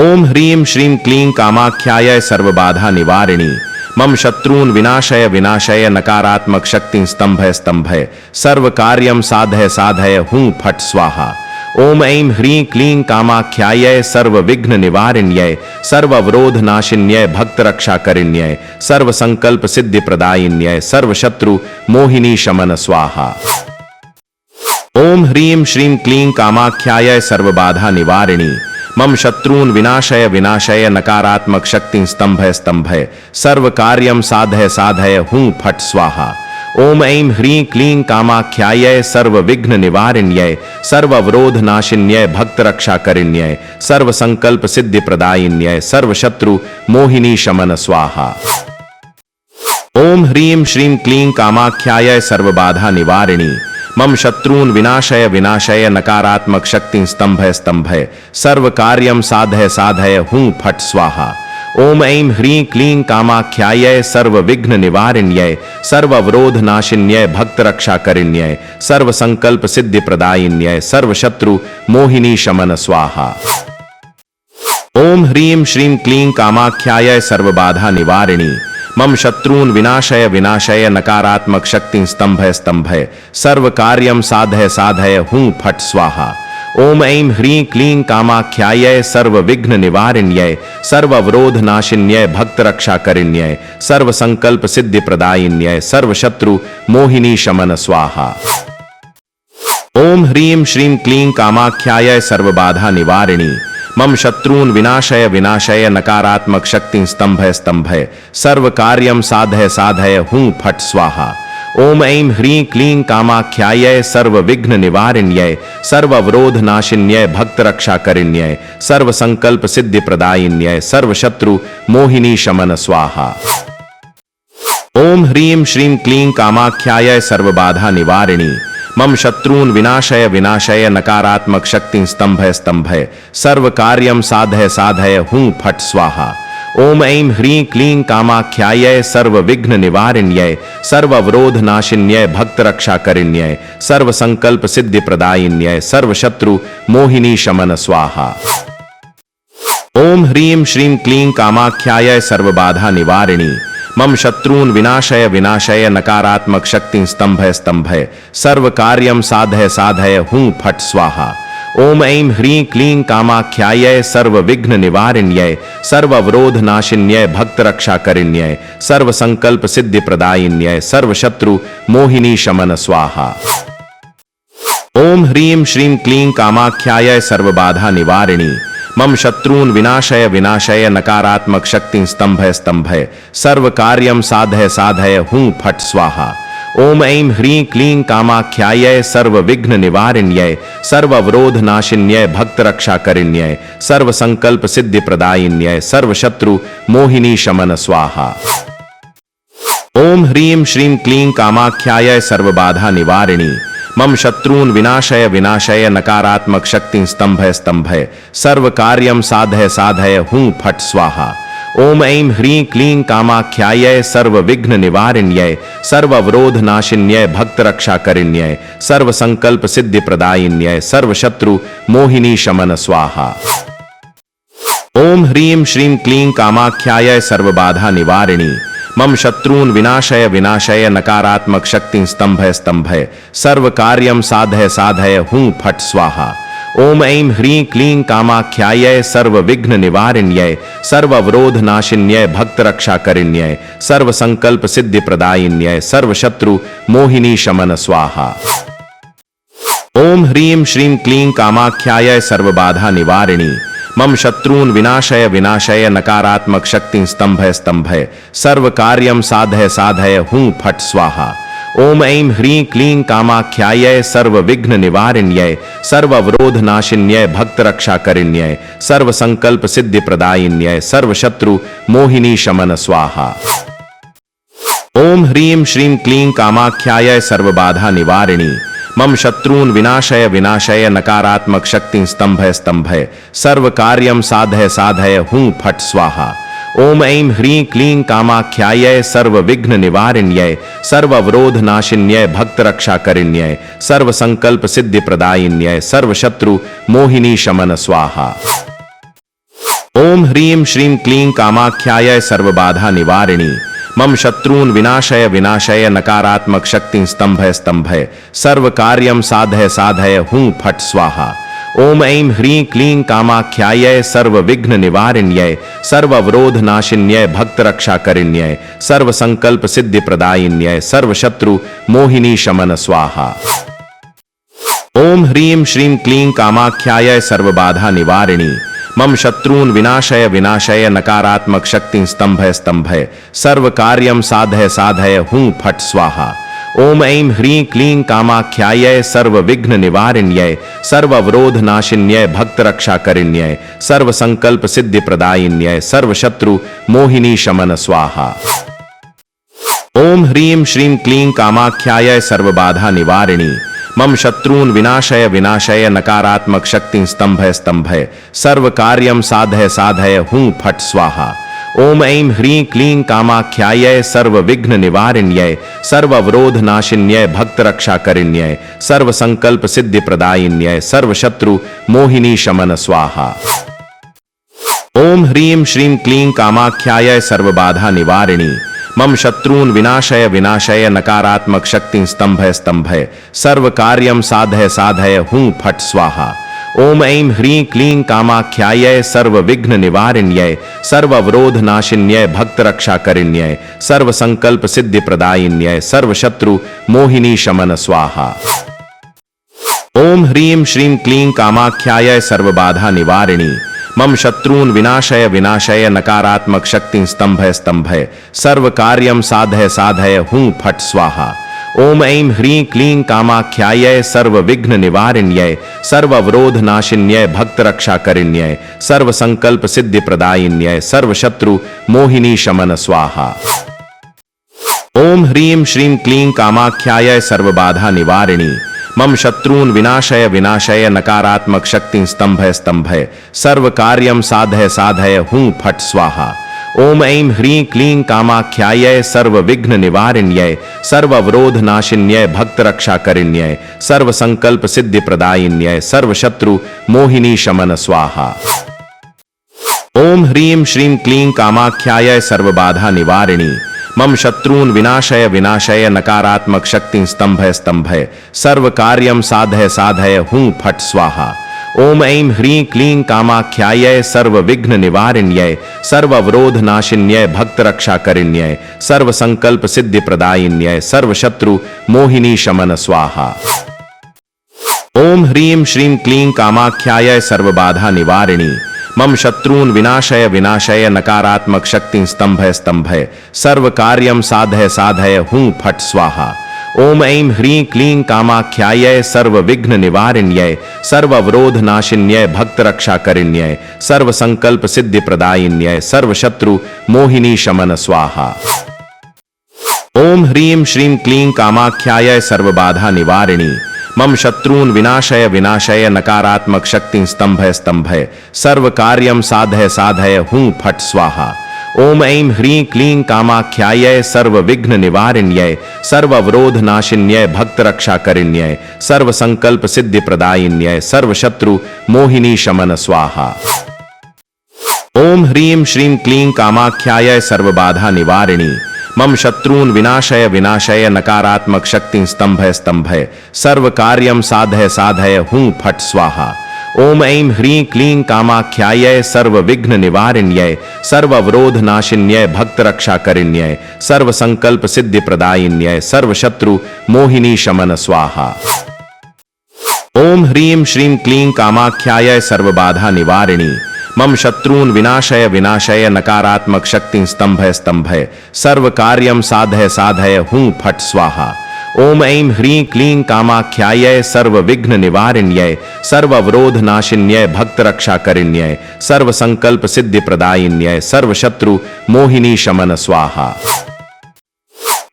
B: ओम ह्रीं श्रीं क्लीं कामाख्यायै सर्वबाधा निवारिणी मम शत्रून् विनाशय विनाशय नकारात्मक शक्ति स्तंभय स्तंभय सर्व कार्यम साधय साधय हूं फट स्वाहा। ओम ऐं ह्रीं क्लीं कामाख्यायै सर्वविघ्न निवारिण्यै सर्ववरोधनाशिन्यै भक्तरक्षाकरिण्यै सर्वसंकल्प सिद्धि प्रदायिन्यै सर्वशत्रु मोहिनी शमन स्वाहा। ओम ह्रीं श्रीं क्लीं कामाख्यायै सर्वबाधा निवारिणी मम शत्रून् विनाशय विनाशय नकारात्मक शक्ति स्तंभय स्तंभय सर्व कार्यम साधय साधय हूं फट स्वाहा। ओम ऐं ह्रीं क्लीं कामाख्यायै सर्वविघ्न निवारिण्यै सर्ववरोधनाशिन्यै भक्तरक्षाकरिण्यै सर्वसंकल्प सिद्धि प्रदायिन्यै सर्वशत्रु मोहिनी शमन स्वाहा। ओम ह्रीं श्रीं क्लीं कामाख्यायै सर्वबाधा निवारिणी मम शत्रून् विनाशय विनाशय नकारात्मक शक्ति स्तंभय स्तंभय सर्व कार्यम साधय साधय हूं फट स्वाहा। ओम ऐं ह्रीं क्लीं कामाख्यायै सर्वविघ्न निवारिण्यै सर्ववरोधनाशिन्यै भक्तरक्षाकरिण्यै सर्वसंकल्प सिद्धि प्रदायिन्यै सर्वशत्रु मोहिनी शमन स्वाहा। ओम ह्रीं श्रीं क्लीं कामाख्यायै सर्वबाधा निवारिणी मम शत्रून् विनाशय विनाशय नकारात्मक शक्ति स्तंभय स्तंभय सर्व कार्यम साधय साधय हूं फट स्वाहा। ओम ऐं ह्रीं क्लीं कामाख्यायै सर्वविघ्न निवारिण्यै सर्ववरोधनाशिन्यै भक्तरक्षाकरिण्यै सर्वसंकल्प सिद्धि प्रदायिन्यै सर्वशत्रु मोहिनी शमन स्वाहा। ओम ह्रीं श्रीं क्लीं कामाख्यायै सर्वबाधा निवारिणी मम शत्रून् विनाशय विनाशय नकारात्मक शक्ति स्तंभय स्तंभय सर्व कार्यम साधय साधय हूं फट स्वाहा। ओम ऐं ह्रीं क्लीं कामाख्यायै सर्वविघ्न निवारिण्यै सर्ववरोधनाशिन्यै भक्तरक्षाकरिण्यै सर्वसंकल्प सिद्धि प्रदायिन्यै सर्वशत्रु मोहिनी शमन स्वाहा। ओम ह्रीं श्रीं क्लीं कामाख्यायै सर्वबाधा निवारिणी मम शत्रून् विनाशय विनाशय नकारात्मक शक्ति स्तंभय स्तंभय सर्व कार्यम साधय साधय हूं फट स्वाहा। ओम ऐं ह्रीं क्लीं कामाख्यायै सर्वविघ्न निवारिण्यै सर्ववरोधनाशिन्यै भक्तरक्षाकरिण्यै सर्वसंकल्प सिद्धि प्रदायिन्यै सर्वशत्रु मोहिनी शमन स्वाहा। ओम ह्रीं श्रीं क्लीं कामाख्यायै सर्वबाधा निवारिणी मम शत्रून् विनाशय विनाशय नकारात्मक शक्ति स्तंभय स्तंभय सर्व कार्यम साधय साधय हूं फट स्वाहा। ओम ऐं ह्रीं क्लीं कामाख्यायै सर्वविघ्न निवारिण्यै सर्ववरोधनाशिन्यै भक्तरक्षाकरिण्यै सर्वसंकल्प सिद्धि प्रदायिन्यै सर्वशत्रु मोहिनी शमन स्वाहा। ओम ह्रीं श्रीं क्लीं कामाख्यायै सर्वबाधा निवारिणी मम शत्रून् विनाशय विनाशय नकारात्मक शक्ति स्तंभय स्तंभय सर्व कार्यम साधय साधय हूं फट स्वाहा। ओम ऐं ह्रीं क्लीं कामाख्यायै सर्वविघ्न निवारिण्यै सर्ववरोधनाशिन्यै भक्तरक्षाकरिण्यै सर्वसंकल्प सिद्धि प्रदायिन्यै सर्वशत्रु मोहिनी शमन स्वाहा। ओम ह्रीं श्रीं क्लीं कामाख्यायै सर्वबाधा निवारिणी मम शत्रून् विनाशय विनाशय नकारात्मक शक्ति स्तंभय स्तंभय सर्व कार्यम साधय साधय हूं फट स्वाहा। ओम ऐं ह्रीं क्लीं कामाख्यायै सर्वविघ्न निवारिण्यै सर्ववरोधनाशिन्यै भक्तरक्षाकरिण्यै सर्वसंकल्प सिद्धि प्रदायिन्यै सर्वशत्रु मोहिनी शमन स्वाहा। ओम ह्रीं श्रीं क्लीं कामाख्यायै सर्वबाधा निवारिणी मम शत्रून् विनाशय विनाशय नकारात्मक शक्ति स्तंभय स्तंभय सर्व कार्यम साधय साधय हूं फट स्वाहा। ओम ऐं ह्रीं क्लीं कामाख्यायै सर्वविघ्न निवारिण्यै सर्ववरोधनाशिन्यै भक्तरक्षाकरिण्यै सर्वसंकल्प सिद्धि प्रदायिन्यै सर्वशत्रु मोहिनी शमन स्वाहा। ओम ह्रीं श्रीं क्लीं कामाख्यायै सर्वबाधा निवारिणी मम शत्रून् विनाशय विनाशय नकारात्मक शक्ति स्तंभय स्तंभय सर्व कार्यम साधय साधय हूं फट स्वाहा। ओम ऐं ह्रीं क्लीं कामाख्यायै सर्वविघ्न निवारिण्यै सर्ववरोधनाशिन्यै भक्तरक्षाकरिण्यै सर्वसंकल्प सिद्धि प्रदायिन्यै सर्वशत्रु मोहिनी शमन स्वाहा। ओम ह्रीं श्रीं क्लीं कामाख्यायै सर्वबाधा निवारिणी मम शत्रून् विनाशय विनाशय नकारात्मक शक्ति स्तंभय स्तंभय सर्व कार्यम साधय साधय हूं फट स्वाहा। ओम ऐं ह्रीं क्लीं कामाख्यायै सर्वविघ्न निवारिण्यै सर्ववरोधनाशिन्यै भक्तरक्षाकरिण्यै सर्वसंकल्प सिद्धि प्रदायिन्यै सर्वशत्रु मोहिनी शमन स्वाहा। ओम ह्रीं श्रीं क्लीं कामाख्यायै सर्वबाधा निवारिणी मम शत्रून् विनाशय विनाशय नकारात्मक शक्ति स्तंभय स्तंभय सर्व कार्यम साधय साधय हूं फट स्वाहा। ओम ऐं ह्रीं क्लीं कामाख्यायै सर्वविघ्न निवारिण्यै सर्ववरोधनाशिन्यै भक्तरक्षाकरिण्यै सर्वसंकल्प सिद्धि प्रदायिन्यै सर्वशत्रु मोहिनी शमन स्वाहा। ओम ह्रीं श्रीं क्लीं कामाख्यायै सर्वबाधा निवारिणी मम शत्रून् विनाशय विनाशय नकारात्मक शक्ति स्तंभय स्तंभय सर्व कार्यम साधय साधय हूं फट स्वाहा। ओम ऐं ह्रीं क्लीं कामाख्यायै सर्वविघ्न निवारिण्यै सर्ववरोधनाशिन्यै भक्तरक्षाकरिण्यै सर्वसंकल्प सिद्धि प्रदायिन्यै सर्वशत्रु मोहिनी शमन स्वाहा। ओम ह्रीं श्रीं क्लीं कामाख्यायै सर्वबाधा निवारिणी मम शत्रून् विनाशय विनाशय नकारात्मक शक्ति स्तंभय स्तंभय सर्व कार्यम साधय साधय हूं फट स्वाहा। ओम ऐं ह्रीं क्लीं कामाख्यायै सर्वविघ्न निवारिण्यै सर्ववरोधनाशिन्यै भक्तरक्षाकरिण्यै सर्वसंकल्प सिद्धि प्रदायिन्यै सर्वशत्रु मोहिनी शमन स्वाहा। ओम ह्रीं श्रीं क्लीं कामाख्यायै सर्वबाधा निवारिणी मम शत्रून् विनाशय विनाशय नकारात्मक शक्ति स्तंभय स्तंभय सर्व कार्यम साधय साधय हूं फट स्वाहा। ओम ऐं ह्रीं क्लीं कामाख्यायै सर्वविघ्न निवारिण्यै सर्ववरोधनाशिन्यै भक्तरक्षाकरिण्यै सर्वसंकल्प सिद्धि प्रदायिन्यै सर्वशत्रु मोहिनी शमन स्वाहा। ओम ह्रीं श्रीं क्लीं कामाख्यायै सर्वबाधा निवारिणी मम शत्रून् विनाशय विनाशय नकारात्मक शक्ति स्तंभय स्तंभय सर्व कार्यम साधय साधय हूं फट स्वाहा। ओम ऐं ह्रीं क्लीं कामाख्यायै सर्वविघ्न निवारिण्यै सर्ववरोधनाशिन्यै भक्तरक्षाकरिण्यै सर्वसंकल्प सिद्धि प्रदायिन्यै सर्वशत्रु मोहिनी शमन स्वाहा। ओम ह्रीं श्रीं क्लीं कामाख्यायै सर्वबाधा निवारिणी मम शत्रून् विनाशय विनाशय नकारात्मक शक्ति स्तंभय स्तंभय सर्व कार्यम साधय साधय हूं फट स्वाहा। ओम ऐं ह्रीं क्लीं कामाख्यायै सर्वविघ्न निवारिण्यै सर्ववरोधनाशिन्यै भक्तरक्षाकरिण्यै सर्वसंकल्प सिद्धि प्रदायिन्यै सर्वशत्रु मोहिनी शमन स्वाहा। ओम ह्रीं श्रीं क्लीं कामाख्यायै सर्वबाधा निवारिणी मम शत्रून् विनाशय विनाशय नकारात्मक शक्ति स्तंभय स्तंभय सर्व कार्यम साधय साधय हूं फट स्वाहा। ओम ऐं ह्रीं क्लीं कामाख्यायै सर्वविघ्न निवारिण्यै सर्ववरोधनाशिन्यै भक्तरक्षाकरिण्यै सर्वसंकल्प सिद्धि प्रदायिन्यै सर्वशत्रु मोहिनी शमन स्वाहा। ओम ह्रीं श्रीं क्लीं कामाख्यायै सर्वबाधा निवारिणी मम शत्रून् विनाशय विनाशय नकारात्मक शक्ति स्तंभय स्तंभय सर्व कार्यम साधय साधय हूं फट स्वाहा। ओम ऐं ह्रीं क्लीं कामाख्यायै सर्वविघ्न निवारिण्यै सर्ववरोधनाशिन्यै भक्तरक्षाकरिण्यै सर्वसंकल्प सिद्धि प्रदायिन्यै सर्वशत्रु मोहिनी शमन स्वाहा। ओम ह्रीं श्रीं क्लीं कामाख्यायै सर्वबाधा निवारिणी मम शत्रून् विनाशय विनाशय नकारात्मक शक्ति स्तंभय स्तंभय सर्व कार्यम साधय साधय हूं फट स्वाहा। ओम ऐं ह्रीं क्लीं कामाख्यायै सर्वविघ्न निवारिण्यै सर्ववरोधनाशिन्यै भक्तरक्षाकरिण्यै सर्वसंकल्प सिद्धि प्रदायिन्यै सर्वशत्रु मोहिनी शमन स्वाहा। ओम ह्रीं श्रीं क्लीं कामाख्यायै सर्वबाधा निवारिणी मम शत्रून् विनाशय विनाशय नकारात्मक शक्ति स्तंभय स्तंभय सर्व कार्यम साधय साधय हूं फट स्वाहा। ओम ऐं ह्रीं क्लीं कामाख्यायै सर्वविघ्न निवारिण्यै सर्ववरोधनाशिन्यै भक्तरक्षाकरिण्यै सर्वसंकल्प सिद्धि प्रदायिन्यै सर्वशत्रु मोहिनी शमन स्वाहा। ओम ह्रीं श्रीं क्लीं कामाख्यायै सर्वबाधा निवारिणी मम शत्रून् विनाशय विनाशय नकारात्मक शक्ति स्तंभय स्तंभय सर्व कार्यम साधय साधय हूं फट स्वाहा। ओम ऐं ह्रीं क्लीं कामाख्यायै सर्वविघ्न निवारिण्यै सर्ववरोधनाशिन्यै भक्तरक्षाकरिण्यै सर्वसंकल्प सिद्धि प्रदायिन्यै सर्वशत्रु मोहिनी शमन स्वाहा।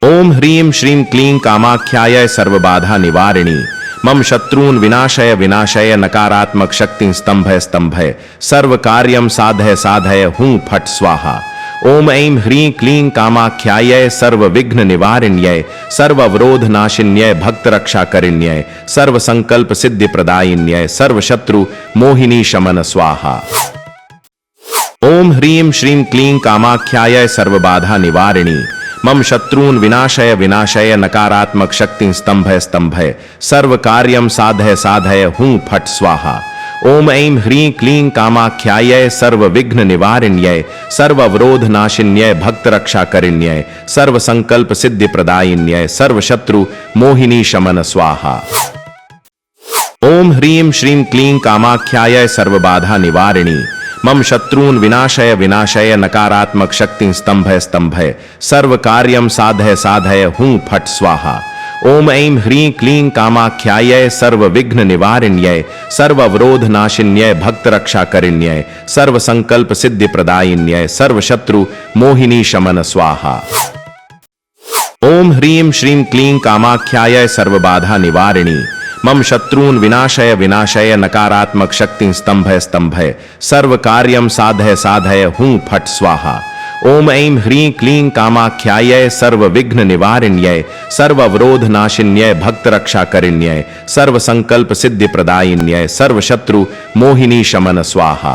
B: ओम ह्रीं श्रीं क्लीं कामाख्यायै सर्वबाधा निवारिणी मम शत्रून् विनाशय विनाशय नकारात्मक शक्ति स्तंभय स्तंभय सर्व कार्यम साधय साधय हूं फट स्वाहा। ओम ऐं ह्रीं क्लीं कामाख्यायै सर्वविघ्न निवारिण्यै सर्ववरोधनाशिन्यै भक्तरक्षाकरिण्यै सर्वसंकल्प सिद्धि प्रदायिन्यै सर्वशत्रु मोहिनी शमन स्वाहा। ओम ह्रीं श्रीं क्लीं कामाख्यायै सर्वबाधा निवारिणी मम शत्रून् विनाशय विनाशय नकारात्मक शक्ति स्तंभय स्तंभय सर्व कार्यम साधय साधय हूं फट स्वाहा। ओम ऐं ह्रीं क्लीं कामाख्यायै सर्वविघ्न निवारिण्यै सर्ववरोधनाशिन्यै भक्तरक्षाकरिण्यै सर्वसंकल्प सिद्धि प्रदायिन्यै सर्वशत्रु मोहिनी शमन स्वाहा। ओम ह्रीं श्रीं क्लीं कामाख्यायै सर्वबाधा निवारिणी मम शत्रून् विनाशय विनाशय नकारात्मक शक्ति स्तंभय स्तंभय सर्व कार्यम साधय साधय हूं फट स्वाहा। ओम ऐं ह्रीं क्लीं कामाख्यायै सर्वविघ्न निवारिण्यै सर्ववरोधनाशिन्यै भक्तरक्षाकरिण्यै सर्वसंकल्प सिद्धि प्रदायिन्यै सर्वशत्रु मोहिनी शमन स्वाहा। ओम ह्रीं श्रीं क्लीं कामाख्यायै सर्वबाधा निवारिणी मम शत्रून् विनाशय विनाशय नकारात्मक शक्ति स्तंभय स्तंभय सर्व कार्यम साधय साधय हूं फट स्वाहा। ओम ऐं ह्रीं क्लीं कामाख्यायै सर्वविघ्न निवारिण्यै सर्ववरोधनाशिन्यै भक्तरक्षाकरिण्यै सर्वसंकल्प सिद्धि प्रदायिन्यै सर्वशत्रु मोहिनी शमन स्वाहा।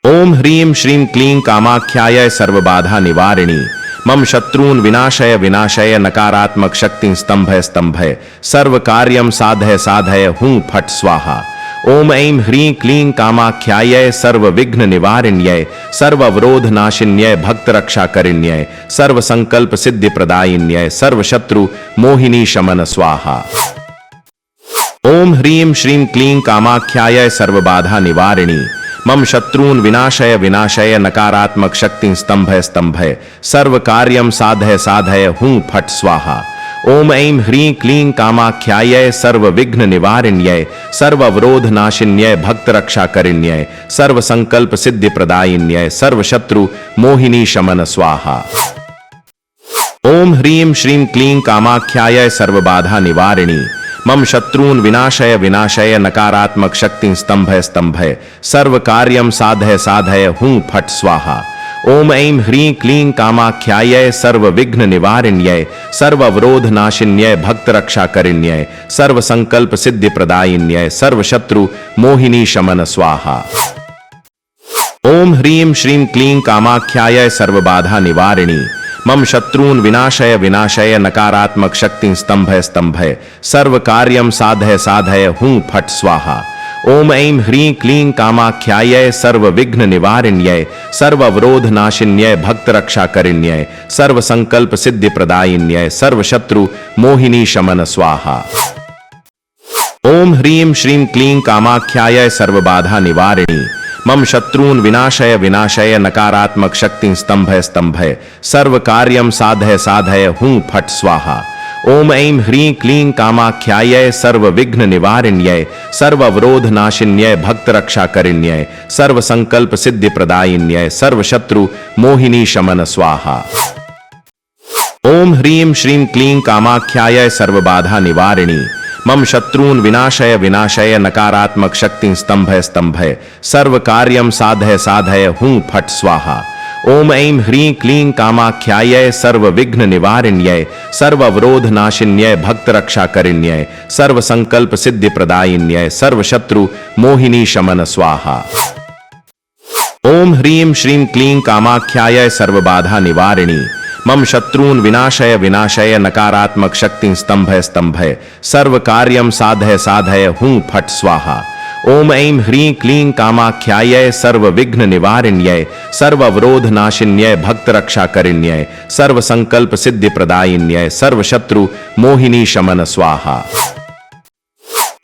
B: ओम ह्रीं श्रीं क्लीं कामाख्यायै सर्वबाधा निवारिणी मम शत्रून् विनाशय विनाशय नकारात्मक शक्ति स्तंभय स्तंभय सर्व कार्यम साधय साधय हूं फट स्वाहा। ओम ऐं ह्रीं क्लीं कामाख्यायै सर्वविघ्न निवारिण्यै सर्ववरोधनाशिन्यै भक्तरक्षाकरिण्यै सर्वसंकल्प सिद्धि प्रदायिन्यै सर्वशत्रु मोहिनी शमन स्वाहा। ओम ह्रीं श्रीं क्लीं कामाख्यायै सर्वबाधा निवारिणी मम शत्रून् विनाशय विनाशय नकारात्मक शक्ति स्तंभय स्तंभय सर्व कार्यम साधय साधय हूं फट स्वाहा। ओम ऐं ह्रीं क्लीं कामाख्यायै सर्वविघ्न निवारिण्यै सर्ववरोधनाशिन्यै भक्तरक्षाकरिण्यै सर्वसंकल्प सिद्धि प्रदायिन्यै सर्वशत्रु मोहिनी शमन स्वाहा। ओम ह्रीं श्रीं क्लीं कामाख्यायै सर्वबाधा निवारिणी मम शत्रून् विनाशय विनाशय नकारात्मक शक्ति स्तंभय स्तंभय सर्व कार्यम साधय साधय हूं फट स्वाहा। ओम ऐं ह्रीं क्लीं कामाख्यायै सर्वविघ्न निवारिण्यै सर्ववरोधनाशिन्यै भक्तरक्षाकरिण्यै सर्वसंकल्प सिद्धि प्रदायिन्यै सर्वशत्रु मोहिनी शमन स्वाहा। ओम ह्रीं श्रीं क्लीं कामाख्यायै सर्वबाधा निवारिणी मम शत्रून् विनाशय विनाशय नकारात्मक शक्ति स्तंभय स्तंभय सर्व कार्यम साधय साधय हूं फट स्वाहा। ओम ऐं ह्रीं क्लीं कामाख्यायै सर्वविघ्न निवारिण्यै सर्ववरोधनाशिन्यै भक्तरक्षाकरिण्यै सर्वसंकल्प सिद्धि प्रदायिन्यै सर्वशत्रु मोहिनी शमन स्वाहा। ओम ह्रीं श्रीं क्लीं कामाख्यायै सर्वबाधा निवारिणी मम शत्रून् विनाशय विनाशय नकारात्मक शक्ति स्तंभय स्तंभय सर्व कार्यम साधय साधय हूं फट स्वाहा। ओम ऐं ह्रीं क्लीं कामाख्यायै सर्वविघ्न निवारिण्यै सर्ववरोधनाशिन्यै भक्तरक्षाकरिण्यै सर्वसंकल्प सिद्धि प्रदायिन्यै सर्वशत्रु मोहिनी शमन स्वाहा। ओम ह्रीं श्रीं क्लीं कामाख्यायै सर्वबाधा निवारिणी मम शत्रून् विनाशय विनाशय नकारात्मक शक्ति स्तंभय स्तंभय सर्व कार्यम साधय साधय हूं फट स्वाहा। ओम ऐं ह्रीं क्लीं कामाख्यायै सर्वविघ्न निवारिण्यै सर्ववरोधनाशिन्यै भक्तरक्षाकरिण्यै सर्वसंकल्प सिद्धि प्रदायिन्यै सर्वशत्रु मोहिनी शमन स्वाहा। ओम ह्रीं श्रीं क्लीं कामाख्यायै सर्वबाधा निवारिणी मम शत्रून् विनाशय विनाशय नकारात्मक शक्ति स्तंभय स्तंभय सर्व कार्यम साधय साधय हूं फट स्वाहा। ओम ऐं ह्रीं क्लीं कामाख्यायै सर्वविघ्न निवारिण्यै सर्ववरोधनाशिन्यै भक्तरक्षाकरिण्यै सर्वसंकल्प सिद्धि प्रदायिन्यै सर्वशत्रु मोहिनी शमन स्वाहा।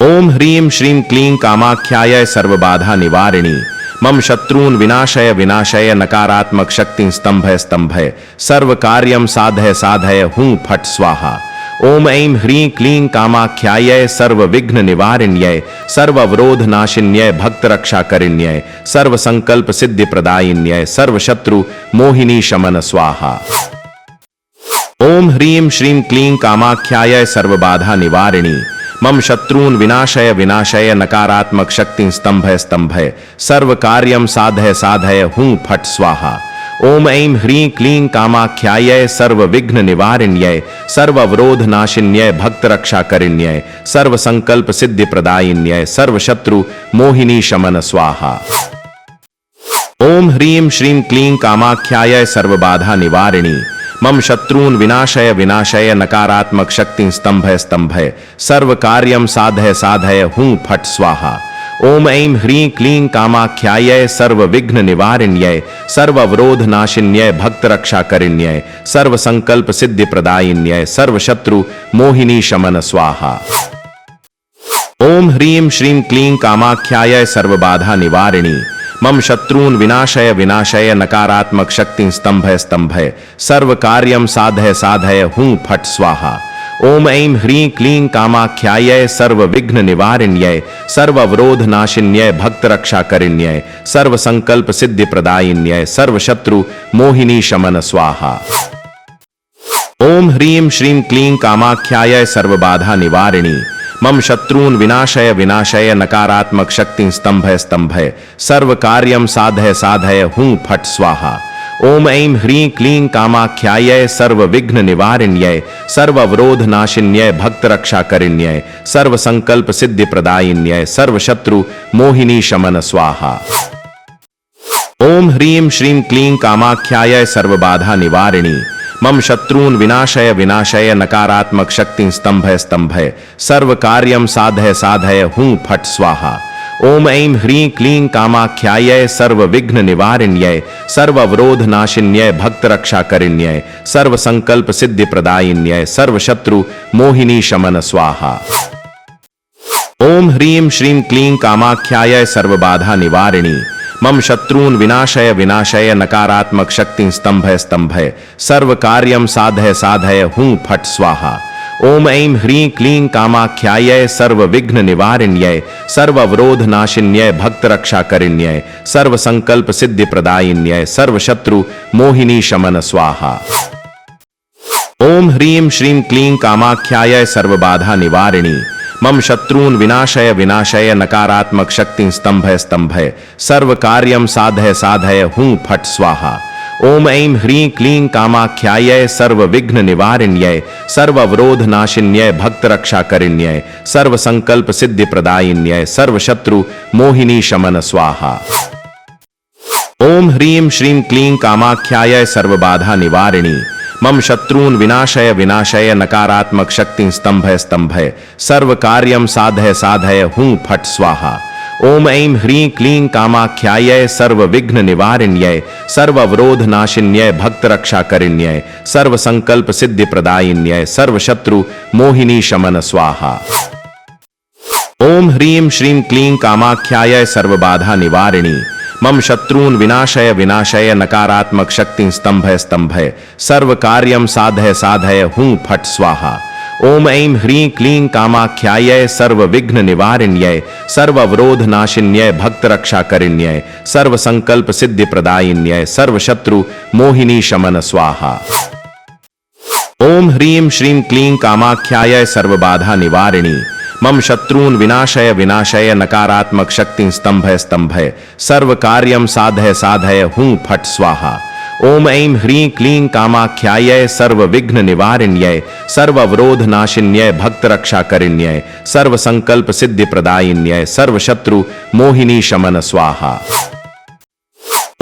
B: ओम ह्रीं श्रीं क्लीं कामाख्यायै सर्वबाधा निवारिणी मम शत्रून् विनाशय विनाशय नकारात्मक शक्ति स्तंभय स्तंभय सर्व कार्यम साधय साधय हूं फट स्वाहा। ओम ऐं ह्रीं क्लीं कामाख्यायै सर्वविघ्न निवारिण्यै सर्ववरोधनाशिन्यै भक्तरक्षाकरिण्यै सर्वसंकल्प सिद्धि प्रदायिन्यै सर्वशत्रु मोहिनी शमन स्वाहा। ओम ह्रीं श्रीं क्लीं कामाख्यायै सर्वबाधा निवारिणी मम शत्रून् विनाशय विनाशय नकारात्मक शक्ति स्तंभय स्तंभय सर्व कार्यम साधय साधय हूं फट स्वाहा। ओम ऐं ह्रीं क्लीं कामाख्यायै सर्वविघ्न निवारिण्यै सर्ववरोधनाशिन्यै भक्तरक्षाकरिण्यै सर्वसंकल्प सिद्धि प्रदायिन्यै सर्वशत्रु मोहिनी शमन स्वाहा। ओम ह्रीं श्रीं क्लीं कामाख्यायै सर्वबाधा निवारिणी मम शत्रून् विनाशय विनाशय नकारात्मक शक्ति स्तंभय स्तंभय सर्व कार्यम साधय साधय हूं फट स्वाहा। ओम ऐं ह्रीं क्लीं कामाख्यायै सर्वविघ्न निवारिण्यै सर्ववरोधनाशिन्यै भक्तरक्षाकरिण्यै सर्वसंकल्प सिद्धि प्रदायिन्यै सर्वशत्रु मोहिनी शमन स्वाहा। ओम ह्रीं श्रीं क्लीं कामाख्यायै सर्वबाधा निवारिणी मम शत्रून् विनाशय विनाशय नकारात्मक शक्ति स्तंभय स्तंभय सर्व कार्यम साधय साधय हूं फट स्वाहा। ओम ऐं ह्रीं क्लीं कामाख्यायै सर्वविघ्न निवारिण्यै सर्ववरोधनाशिन्यै भक्तरक्षाकरिण्यै सर्वसंकल्प सिद्धि प्रदायिन्यै सर्वशत्रु मोहिनी शमन स्वाहा। ओम ह्रीं श्रीं क्लीं कामाख्यायै सर्वबाधा निवारिणी मम शत्रून् विनाशय विनाशय नकारात्मक शक्ति स्तंभय स्तंभय सर्व कार्यम साधय साधय हूं फट स्वाहा। ओम ऐं ह्रीं क्लीं कामाख्यायै सर्वविघ्न निवारिण्यै सर्ववरोधनाशिन्यै भक्तरक्षाकरिण्यै सर्वसंकल्प सिद्धि प्रदायिन्यै सर्वशत्रु मोहिनी शमन स्वाहा। ओम ह्रीं श्रीं क्लीं कामाख्यायै सर्वबाधा निवारिणी मम शत्रून् विनाशय विनाशय नकारात्मक शक्ति स्तंभय स्तंभय सर्व कार्यम साधय साधय हूं फट स्वाहा। ओम ऐं ह्रीं क्लीं कामाख्यायै सर्वविघ्न निवारिण्यै सर्ववरोधनाशिन्यै भक्तरक्षाकरिण्यै सर्वसंकल्प सिद्धि प्रदायिन्यै सर्वशत्रु मोहिनी शमन स्वाहा। ओम ह्रीं श्रीं क्लीं कामाख्यायै सर्वबाधा निवारिणी मम शत्रून् विनाशय विनाशय नकारात्मक शक्ति स्तंभय स्तंभय सर्व कार्यम साधय साधय हूं फट स्वाहा। ओम ऐं ह्रीं क्लीं कामाख्यायै सर्वविघ्न निवारिण्यै सर्ववरोधनाशिन्यै भक्तरक्षाकरिण्यै सर्वसंकल्प सिद्धि प्रदायिन्यै सर्वशत्रु मोहिनी शमन स्वाहा। ओम ह्रीं श्रीं क्लीं कामाख्यायै सर्वबाधा निवारिणी मम शत्रून् विनाशय विनाशय नकारात्मक शक्ति स्तंभय स्तंभय सर्व कार्यम साधय साधय हूं फट स्वाहा। ओम ऐं ह्रीं क्लीं कामाख्यायै सर्वविघ्न निवारिण्यै सर्ववरोधनाशिन्यै भक्तरक्षाकरिण्यै सर्वसंकल्प सिद्धि प्रदायिन्यै सर्वशत्रु मोहिनी शमन स्वाहा। ओम ह्रीं श्रीं क्लीं कामाख्यायै सर्वबाधा निवारिणी मम शत्रून् विनाशय विनाशय नकारात्मक शक्ति स्तंभय स्तंभय सर्व कार्यम साधय साधय हूं फट स्वाहा। ओम ऐं ह्रीं क्लीं कामाख्यायै सर्वविघ्न निवारिण्यै सर्ववरोधनाशिन्यै भक्तरक्षाकरिण्यै सर्वसंकल्प सिद्धि प्रदायिन्यै सर्वशत्रु मोहिनी शमन स्वाहा। ओम ह्रीं श्रीं क्लीं कामाख्यायै सर्वबाधा निवारिणी मम शत्रून् विनाशय विनाशय नकारात्मक शक्ति स्तंभय स्तंभय सर्व कार्यम साधय साधय हूं फट स्वाहा। ओम ऐं ह्रीं क्लीं कामाख्यायै सर्वविघ्न निवारिण्यै सर्ववरोधनाशिन्यै भक्तरक्षाकरिण्यै सर्वसंकल्प सिद्धि प्रदायिन्यै सर्वशत्रु मोहिनी शमन स्वाहा। ओम ह्रीं श्रीं क्लीं कामाख्यायै सर्वबाधा निवारिणी मम शत्रून् विनाशय विनाशय नकारात्मक शक्ति स्तंभय स्तंभय सर्व कार्यम साधय साधय हूं फट स्वाहा। ओम ऐं ह्रीं क्लीं कामाख्यायै सर्वविघ्न निवारिण्यै सर्ववरोधनाशिन्यै भक्तरक्षाकरिण्यै सर्वसंकल्प सिद्धि प्रदायिन्यै सर्वशत्रु मोहिनी शमन स्वाहा।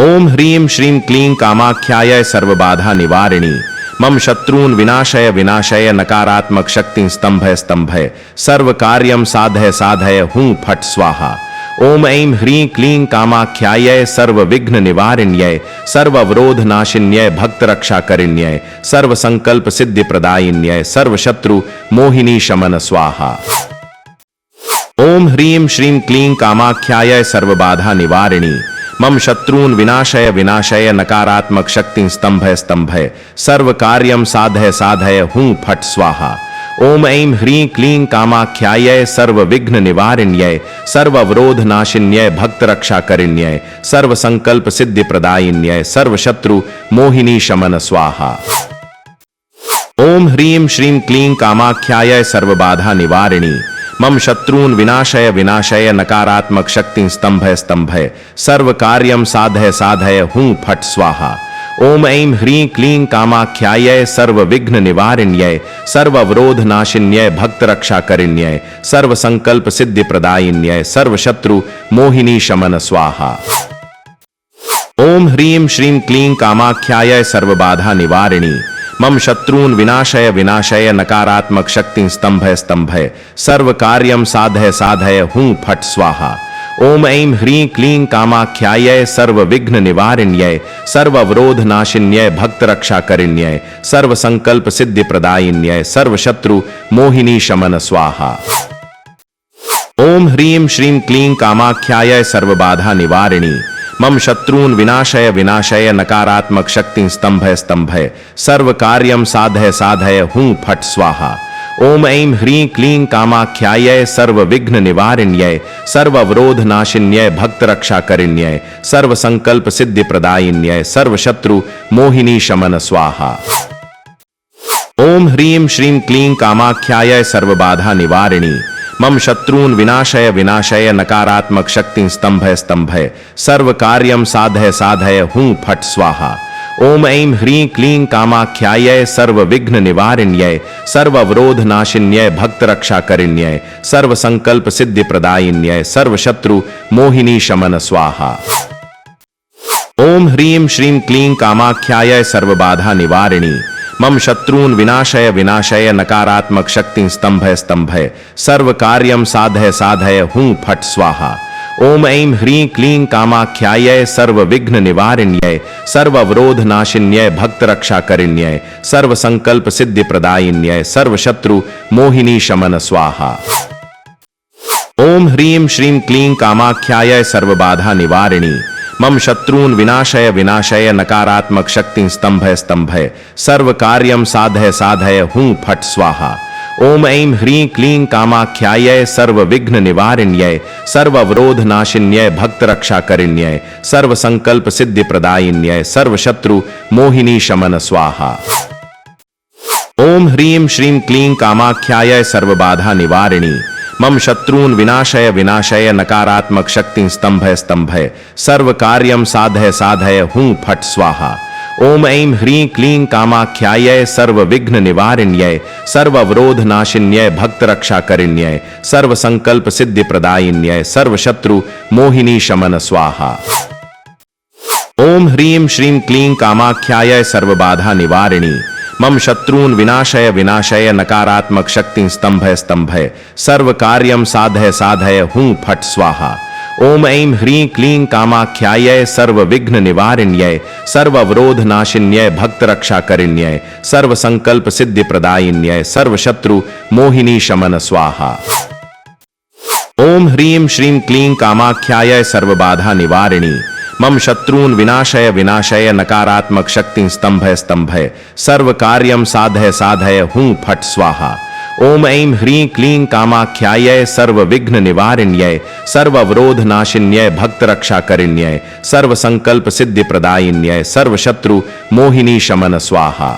B: ओम ह्रीं श्रीं क्लीं कामाख्यायै सर्वबाधा निवारिणी मम शत्रून् विनाशय विनाशय नकारात्मक शक्ति स्तंभय स्तंभय सर्व कार्यम साधय साधय हूं फट स्वाहा। ओम ऐं ह्रीं क्लीं कामाख्यायै सर्वविघ्न निवारिण्यै सर्ववरोधनाशिन्यै भक्तरक्षाकरिण्यै सर्वसंकल्प सिद्धि प्रदायिन्यै सर्वशत्रु मोहिनी शमन स्वाहा। ओम ह्रीं श्रीं क्लीं कामाख्यायै सर्वबाधा निवारिणी मम शत्रून् विनाशय विनाशय नकारात्मक शक्ति स्तंभय स्तंभय सर्व कार्यम साधय साधय हूं फट स्वाहा। ओम ऐं ह्रीं क्लीं कामाख्यायै सर्वविघ्न निवारिण्यै सर्ववरोधनाशिन्यै भक्तरक्षाकरिण्यै सर्वसंकल्प सिद्धि प्रदायिन्यै सर्वशत्रु मोहिनी शमन स्वाहा। ओम ह्रीं श्रीं क्लीं कामाख्यायै सर्वबाधा निवारिणी मम शत्रून् विनाशय विनाशय नकारात्मक शक्ति स्तंभय स्तंभय सर्व कार्यम साधय साधय हूं फट स्वाहा। ओम ऐं ह्रीं क्लीं कामाख्यायै सर्वविघ्न निवारिण्यै सर्ववरोधनाशिन्यै भक्तरक्षाकरिण्यै सर्वसंकल्प सिद्धि प्रदायिन्यै सर्वशत्रु मोहिनी शमन स्वाहा। ओम ह्रीं श्रीं क्लीं कामाख्यायै सर्वबाधा निवारिणी मम शत्रून् विनाशय विनाशय नकारात्मक शक्ति स्तंभय स्तंभय सर्व कार्यम साधय साधय हूं फट स्वाहा। ओम ऐं ह्रीं क्लीं कामाख्यायै सर्वविघ्न निवारिण्यै सर्ववरोधनाशिन्यै भक्तरक्षाकरिण्यै सर्वसंकल्प सिद्धि प्रदायिन्यै सर्वशत्रु मोहिनी शमन स्वाहा। ओम ह्रीं श्रीं क्लीं कामाख्यायै सर्वबाधा निवारिणी मम शत्रून् विनाशय विनाशय नकारात्मक शक्ति स्तंभय स्तंभय सर्व कार्यम साधय साधय हूं फट स्वाहा। ओम ऐं ह्रीं क्लीं कामाख्यायै सर्वविघ्न निवारिण्यै सर्ववरोधनाशिन्यै भक्तरक्षाकरिण्यै सर्वसंकल्प सिद्धि प्रदायिन्यै सर्वशत्रु मोहिनी शमन स्वाहा। ओम ह्रीं श्रीं क्लीं कामाख्यायै सर्वबाधा निवारिणी मम शत्रून् विनाशय विनाशय नकारात्मक शक्ति स्तंभय स्तंभय सर्व कार्यम साधय साधय हूं फट स्वाहा। ओम ऐं ह्रीं क्लीं कामाख्यायै सर्वविघ्न निवारिण्यै सर्ववरोधनाशिन्यै भक्तरक्षाकरिण्यै सर्वसंकल्प सिद्धि प्रदायिन्यै सर्वशत्रु मोहिनी शमन स्वाहा। ओम ह्रीं श्रीं क्लीं कामाख्यायै सर्वबाधा निवारिणी मम शत्रून् विनाशय विनाशय नकारात्मक शक्ति स्तंभय स्तंभय सर्व कार्यम साधय साधय हूं फट स्वाहा। ओम ऐं ह्रीं क्लीं कामाख्यायै सर्वविघ्न निवारिण्यै सर्ववरोधनाशिन्यै भक्तरक्षाकरिण्यै सर्वसंकल्प सिद्धि प्रदायिन्यै सर्वशत्रु मोहिनी शमन स्वाहा। ओम ह्रीं श्रीं क्लीं कामाख्यायै सर्वबाधा निवारिणी मम शत्रून् विनाशय विनाशय नकारात्मक शक्ति स्तंभय स्तंभय सर्व कार्यम साधय साधय हूं फट स्वाहा। ओम ऐं ह्रीं क्लीं कामाख्यायै सर्वविघ्न निवारिण्यै सर्ववरोधनाशिन्यै भक्तरक्षाकरिण्यै सर्वसंकल्प सिद्धि प्रदायिन्यै सर्वशत्रु मोहिनी शमन स्वाहा। ओम ह्रीं श्रीं क्लीं कामाख्यायै सर्वबाधा निवारिणी मम शत्रून् विनाशय विनाशय नकारात्मक शक्ति स्तंभय स्तंभय सर्व कार्यम साधय साधय हूं फट स्वाहा। ओम ऐं ह्रीं क्लीं कामाख्यायै सर्वविघ्न निवारिण्यै सर्ववरोधनाशिन्यै भक्तरक्षाकरिण्यै सर्वसंकल्प सिद्धि प्रदायिन्यै सर्वशत्रु मोहिनी शमन स्वाहा। ओम ह्रीं श्रीं क्लीं कामाख्यायै सर्वबाधा निवारिणी मम शत्रून् विनाशय विनाशय नकारात्मक शक्ति स्तंभय स्तंभय सर्व कार्यम साधय साधय हूं फट स्वाहा। ओम ऐं ह्रीं क्लीं कामाख्यायै सर्वविघ्न निवारिण्यै सर्ववरोधनाशिन्यै भक्तरक्षाकरिण्यै सर्वसंकल्प सिद्धि प्रदायिन्यै सर्वशत्रु मोहिनी शमन स्वाहा। ओम ह्रीं श्रीं क्लीं कामाख्यायै सर्वबाधा निवारिणी मम शत्रून् विनाशय विनाशय नकारात्मक शक्ति स्तंभय स्तंभय सर्व कार्यम साधय साधय हूं फट स्वाहा। ओम ऐं ह्रीं क्लीं कामाख्यायै सर्वविघ्न निवारिण्यै सर्ववरोधनाशिन्यै भक्तरक्षाकरिण्यै सर्वसंकल्प सिद्धि प्रदायिन्यै सर्वशत्रु मोहिनी शमन स्वाहा।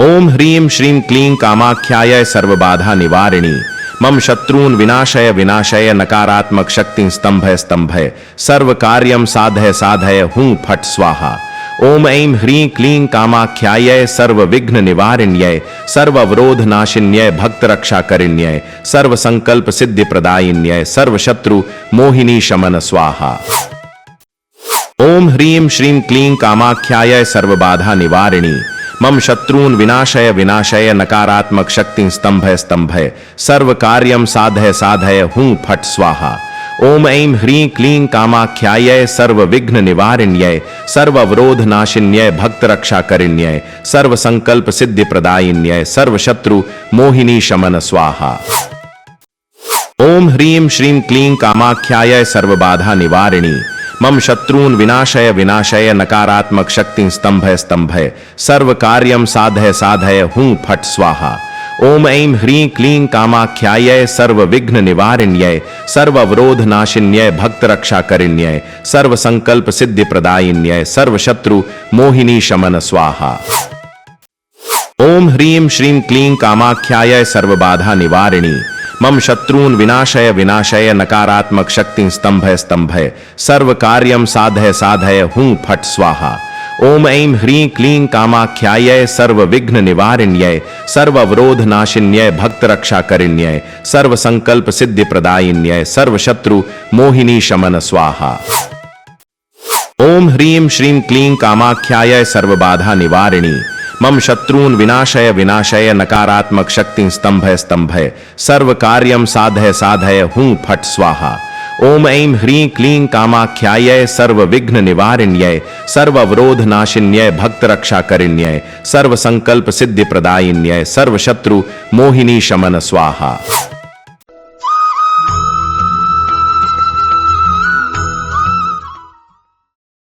B: ओम ह्रीं श्रीं क्लीं कामाख्यायै सर्वबाधा निवारिणी मम शत्रून् विनाशय विनाशय नकारात्मक शक्ति स्तंभय स्तंभय सर्व कार्यम साधय साधय हूं फट स्वाहा। ओम ऐं ह्रीं क्लीं कामाख्यायै सर्वविघ्न निवारिण्यै सर्ववरोधनाशिन्यै भक्तरक्षाकरिण्यै सर्वसंकल्प सिद्धि प्रदायिन्यै सर्वशत्रु मोहिनी शमन स्वाहा। ओम ह्रीं श्रीं क्लीं कामाख्यायै सर्वबाधा निवारिणी मम शत्रून् विनाशय विनाशय नकारात्मक शक्ति स्तंभय स्तंभय सर्व कार्यम साधय साधय हूं फट स्वाहा। ओम ऐं ह्रीं क्लीं कामाख्यायै सर्वविघ्न निवारिण्यै सर्ववरोधनाशिन्यै भक्तरक्षाकरिण्यै सर्वसंकल्प सिद्धि प्रदायिन्यै सर्वशत्रु मोहिनी शमन स्वाहा। ओम ह्रीं श्रीं क्लीं कामाख्यायै सर्वबाधा निवारिणी मम शत्रून् विनाशय विनाशय नकारात्मक शक्ति स्तंभय स्तंभय सर्व कार्यम साधय साधय हूं फट स्वाहा। ओम ऐं ह्रीं क्लीं कामाख्यायै सर्वविघ्न निवारिण्यै सर्ववरोधनाशिन्यै भक्तरक्षाकरिण्यै सर्वसंकल्प सिद्धि प्रदायिन्यै सर्वशत्रु मोहिनी शमन स्वाहा। ओम ह्रीं श्रीं क्लीं कामाख्यायै सर्वबाधा निवारिणी मम शत्रून् विनाशय विनाशय नकारात्मक शक्ति स्तंभय स्तंभय सर्व कार्यम साधय साधय हूं फट स्वाहा। ओम ऐं ह्रीं क्लीं कामाख्यायै सर्वविघ्न निवारिण्यै सर्ववरोधनाशिन्यै भक्तरक्षाकरिण्यै सर्वसंकल्प सिद्धि प्रदायिन्यै सर्वशत्रु मोहिनी शमन स्वाहा। ओम ह्रीं श्रीं क्लीं कामाख्यायै सर्वबाधा निवारिणी मम शत्रून् विनाशय विनाशय नकारात्मक शक्ति स्तंभय स्तंभय सर्व कार्यम साधय साधय हूं फट स्वाहा। ओम ऐं ह्रीं क्लीं कामाख्यायै सर्वविघ्न निवारिण्यै सर्ववरोधनाशिन्यै भक्तरक्षाकरिण्यै सर्वसंकल्प सिद्धि प्रदायिन्यै सर्वशत्रु मोहिनी शमन स्वाहा।